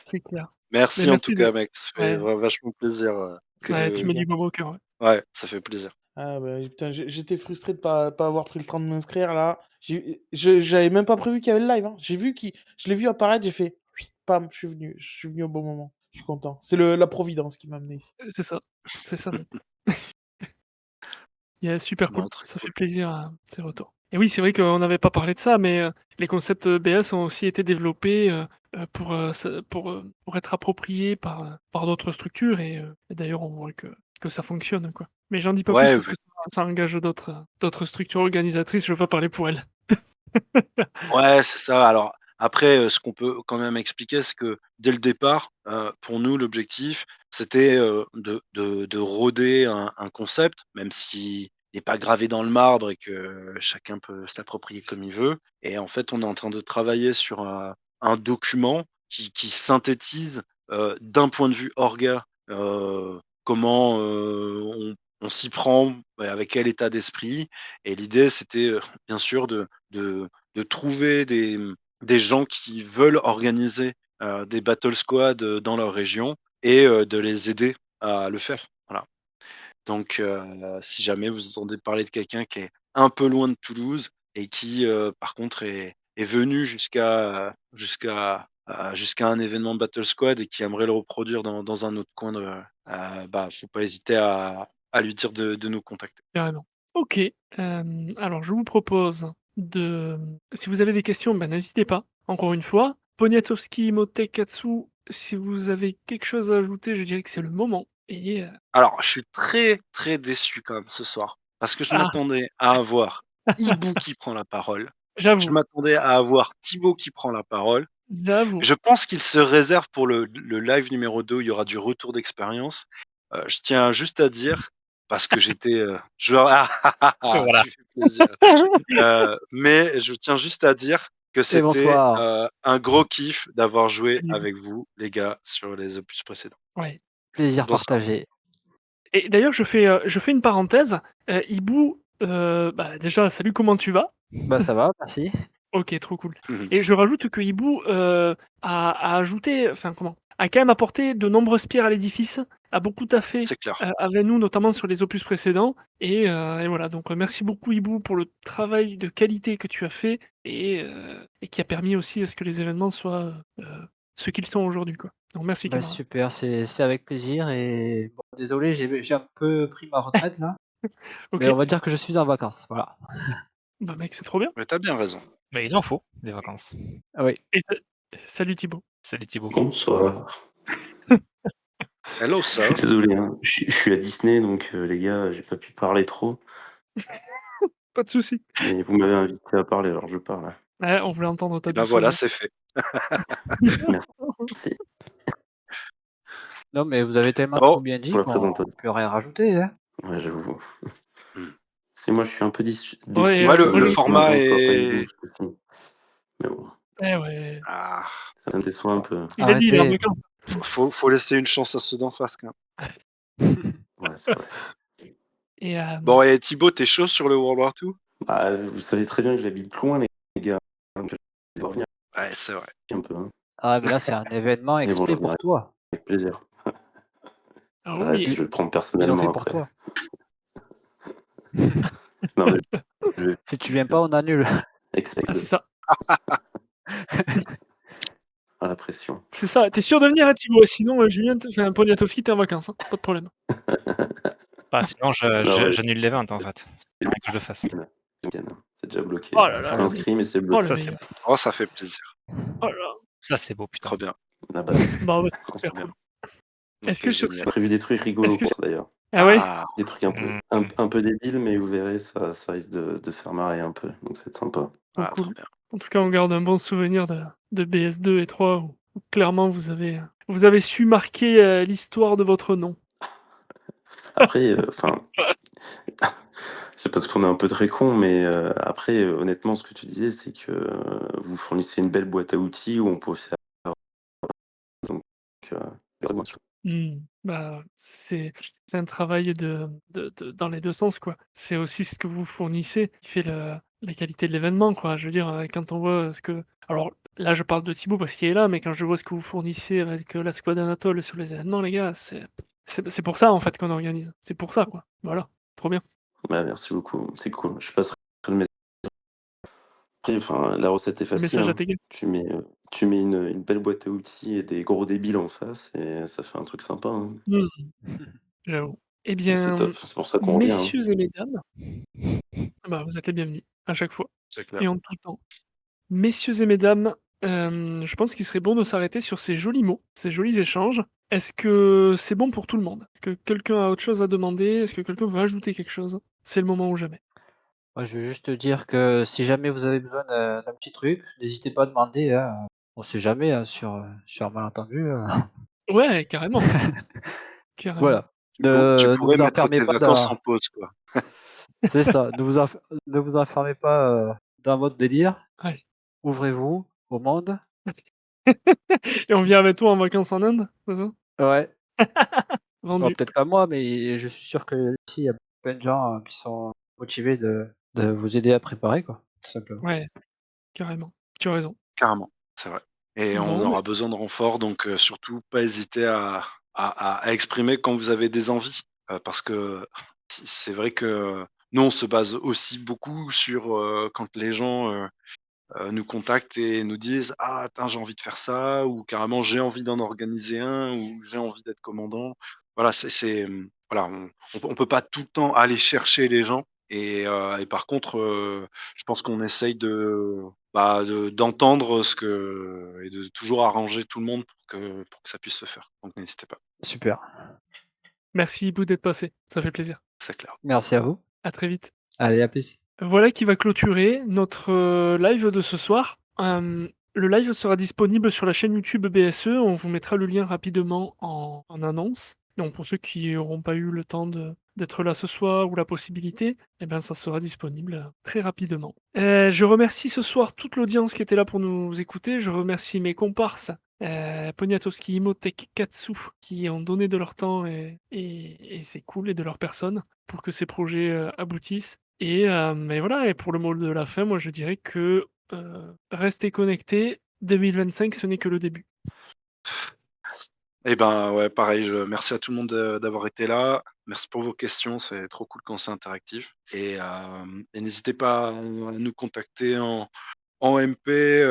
c'est clair. Mais Merci en tout merci de cas, mec. Ça fait ouais, vachement plaisir, ouais, tu c'était que mets bien. du baume au cœur, ouais. ouais, ça fait plaisir. Ah bah, putain, j'étais frustré de pas avoir pris le temps de m'inscrire là. J'avais même pas prévu qu'il y avait le live, hein. Je l'ai vu apparaître, j'ai fait pam, je suis venu au bon moment. Je suis content. C'est la providence qui m'a amené ici. C'est ça même. Yeah, super Bon, cool, très ça fait cool. plaisir, ces retours. Et oui, c'est vrai qu'on n'avait pas parlé de ça, mais les concepts, BS ont aussi été développés, pour être appropriés par d'autres structures et d'ailleurs on voit que ça fonctionne, quoi. Mais j'en dis pas plus Ouais, parce que ça engage d'autres structures organisatrices, je veux pas parler pour elles. ouais, c'est ça. Alors après, ce qu'on peut quand même expliquer, c'est que dès le départ, pour nous, l'objectif, c'était, de rôder un concept, même s'il n'est pas gravé dans le marbre et que chacun peut se l'approprier comme il veut. Et en fait, on est en train de travailler sur un document qui synthétise, d'un point de vue orga, comment, on s'y prend, ouais, avec quel état d'esprit. Et l'idée, c'était, bien sûr de trouver des gens qui veulent organiser, des battle squad, dans leur région et de les aider à le faire. Voilà. Donc si jamais vous entendez parler de quelqu'un qui est un peu loin de Toulouse et qui, par contre est est venu jusqu'à un événement Battle Squad et qui aimerait le reproduire dans un autre coin bah, faut pas hésiter à lui dire de nous contacter. Carrément. OK, alors je vous propose si vous avez des questions, bah, n'hésitez pas, encore une fois. Poniatowski, Imhotep, Katsu, si vous avez quelque chose à ajouter, je dirais que c'est le moment et Alors, je suis très, très déçu quand même ce soir, parce que je ah! m'attendais à avoir Hibou qui prend la parole. Je J'avoue, m'attendais à avoir Thibaut qui prend la parole. j'avoue. Je pense qu'il se réserve pour le live numéro 2 où il y aura du retour d'expérience. Je tiens juste à dire, parce que j'étais, genre Et voilà. tu fais plaisir. Mais je tiens juste à dire que Et c'était, bonsoir. un gros kiff d'avoir joué Salut. avec vous, les gars, sur les opus précédents. Ouais. Plaisir Bonsoir. partagé. Et d'ailleurs je fais une parenthèse, Hibou, bah, déjà salut, comment tu vas? Bah ça va, merci. OK, trop cool et je rajoute que Hibou, a ajouté enfin comment? A quand même apporté de nombreuses pierres à l'édifice, a beaucoup taffé, C'est clair. avec nous, notamment sur les opus précédents et voilà donc merci beaucoup Hibou pour le travail de qualité que tu as fait et qui a permis aussi à ce que les événements soient, ce qu'ils sont aujourd'hui, quoi. Donc merci Bah camarade. super, c'est avec plaisir et bon désolé, j'ai un peu pris ma retraite là, mais on OK, va dire que je suis en vacances, voilà. bah, mec, c'est trop bien Mais tu bien raison. Mais il en faut des vacances. Ah oui. et salut Thibaut. Salut Thibaut. Bonsoir. Hello Je suis sir. désolé, hein. Je suis à Disney, donc les gars, j'ai pas pu parler trop, Pas de souci. mais vous m'avez invité à parler, alors je parle. Ouais, on voulait entendre ta Et ben douce voilà, voix. c'est fait. Merci Non mais vous avez tellement Oh, tout bien dit pour la qu'on présentation. peut rien rajouter, hein. Ouais, j'avoue. mmh. Si moi, je suis un peu Ouais, déçu Ouais, que le moi je qu'on format n'entende pas est Hibou ce coup-ci. Mais bon, eh ouais, ah, ça me déçoit un peu. il a dit, il est en Arrêtez. vacances. faut laisser une chance à ceux d'en face quand même. Ouais, c'est vrai. Et Bon et Thibaut, tu chaud sur le World War II? Bah, vous savez très bien que j'habite loin, les gars, donc je vais revenir Ouais, c'est vrai. un peu, hein. Ah mais là c'est un événement Mais bon, je exprès pour reviendrai toi. avec plaisir. ah Arrête, oui, je vais le prendre Ils l'ont fait personnellement pour après. toi. Non, mais je vais Si tu viens pas, on annule. ah expect c'est ça, à la pression. c'est ça. Tu es sûr de venir, hein, Thibaut? Sinon, Julien t enfin Poniatowski, tu es en vacances, hein, pas de problème. Bah, sinon Non, ouais, j'annule les ventes en fait. C'est rien que je fasse. c'est déjà bloqué. Oh là Je là, suis le Voilà. mec. inscrit, mais c'est Oh bloqué. le Ça c'est meilleur. beau. Oh, ça fait plaisir. Oh là là. Ça c'est beau, putain. Trop bien, La base. Bah ouais, Oh, super trop bien. cool. Est-ce OK, que sur génial. ce J'ai prévu des trucs est-ce rigolos que d'ailleurs. ah ouais? Ah, Des trucs un peu, Mmh. un peu débiles, mais vous verrez, ça risque de faire marrer un peu. Donc c'est sympa. Trop trop cool. bien. En tout cas, on garde un bon souvenir de BS2 et 3 où clairement vous avez su marquer, l'histoire de votre nom. Après, enfin, c'est parce qu'on est un peu très con, mais après, honnêtement, ce que tu disais, c'est que vous fournissez une belle boîte à outils où on peut faire. Donc, euh, Mmh. Bah, c'est un travail de dans les 2 sens, quoi. C'est aussi ce que vous fournissez qui fait la qualité de l'événement, quoi. Je veux dire, quand on voit ce que alors là, je parle de Thibaut parce qu'il est là, mais quand je vois ce que vous fournissez avec, la Squad Anatole sur les événements, les gars, c'est pour ça, en fait, qu'on organise. C'est pour ça, quoi. Voilà, trop bien. bah, merci beaucoup, c'est cool. Je passerai le message. Après, enfin, la recette est Le facile, message à hein. tes gars. Tu mets une belle boîte à outils et des gros débiles en face, et ça fait un truc sympa, hein. Mmh, j'avoue. Eh Et c'est bien, top. C'est pour ça qu'on revient, hein. messieurs et mesdames, bah, vous êtes les bienvenus, à chaque fois C'est clair. et en tout temps. Messieurs et mesdames, je pense qu'il serait bon de s'arrêter sur ces jolis mots, ces jolis échanges. Est-ce que c'est bon pour tout le monde? Est-ce que quelqu'un a autre chose à demander? Est-ce que quelqu'un veut ajouter quelque chose? C'est le moment ou jamais. Moi je veux juste te dire que si jamais vous avez besoin d'un petit truc, n'hésitez pas à demander, hein, on sait jamais, hein, sur un malentendu, Ouais, carrément, carrément. Voilà. Tu Ne pourrais vous mettre enfermez tes pas vacances en dans pause, quoi. c'est ça, ne vous enfermez pas, dans votre délire. Ouais Ouvrez-vous au monde. et on vient avec toi en vacances en Inde, c'est ça? Ouais, bon Vendu. peut-être pas moi, mais je suis sûr que ici, il y a plein de gens, qui sont motivés de vous aider à préparer quoi, tout simplement. Ouais, carrément. Tu as raison. Carrément, c'est vrai et on Bon, bah, aura besoin de renforts donc surtout pas hésiter à exprimer quand vous avez des envies, parce que c'est vrai que nous, on se base aussi beaucoup sur, quand les gens, nous contactent et nous disent: «Ah attends, j'ai envie de faire ça» ou carrément: «J'ai envie d'en organiser un» ou «J'ai envie d'être commandant». Voilà, voilà, on peut pas tout le temps aller chercher les gens et par contre, je pense qu'on essaye d'entendre ce que et de toujours arranger tout le monde pour que ça puisse se faire. Donc n'hésitez pas, Super. Merci Ibou d'être passé, ça fait plaisir. c'est clair. Merci à vous. À très vite. Allez, à plus. Voilà qui va clôturer notre, live de ce soir. Le live sera disponible sur la chaîne YouTube BSE. On vous mettra le lien rapidement en annonce. Donc pour ceux qui n'auront pas eu le temps d'être là ce soir ou la possibilité, eh ben, ça sera disponible, très rapidement. Je remercie ce soir toute l'audience qui était là pour nous écouter. Je remercie mes comparses, Poniatowski, Imhotep, Katsu, qui ont donné de leur temps et c'est cool et de leur personne pour que ces projets, aboutissent. Et voilà, et pour le mot de la fin, moi je dirais que, restez connectés, 2025 ce n'est que le début. Eh ben, ouais, pareil, merci à tout le monde d'avoir été là. Merci pour vos questions, c'est trop cool quand c'est interactif et n'hésitez pas à nous contacter en MP,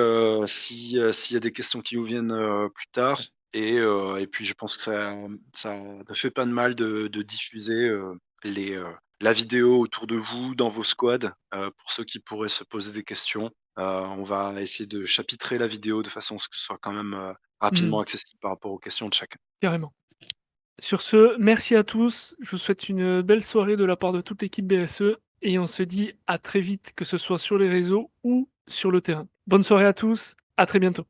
s'il y a des questions qui vous viennent, plus tard et puis je pense que ça ne fait pas de mal de diffuser, la vidéo autour de vous, dans vos squads, pour ceux qui pourraient se poser des questions. On va essayer de chapitrer la vidéo de façon à ce que ce soit quand même, rapidement Mmh, accessible par rapport aux questions de chacun. carrément. Sur ce, merci à tous, je vous souhaite une belle soirée de la part de toute l'équipe BSE et on se dit à très vite, que ce soit sur les réseaux ou sur le terrain. Bonne soirée à tous, à très bientôt.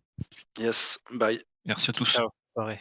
Yes, bye. Merci à tous. Ciao, soirée.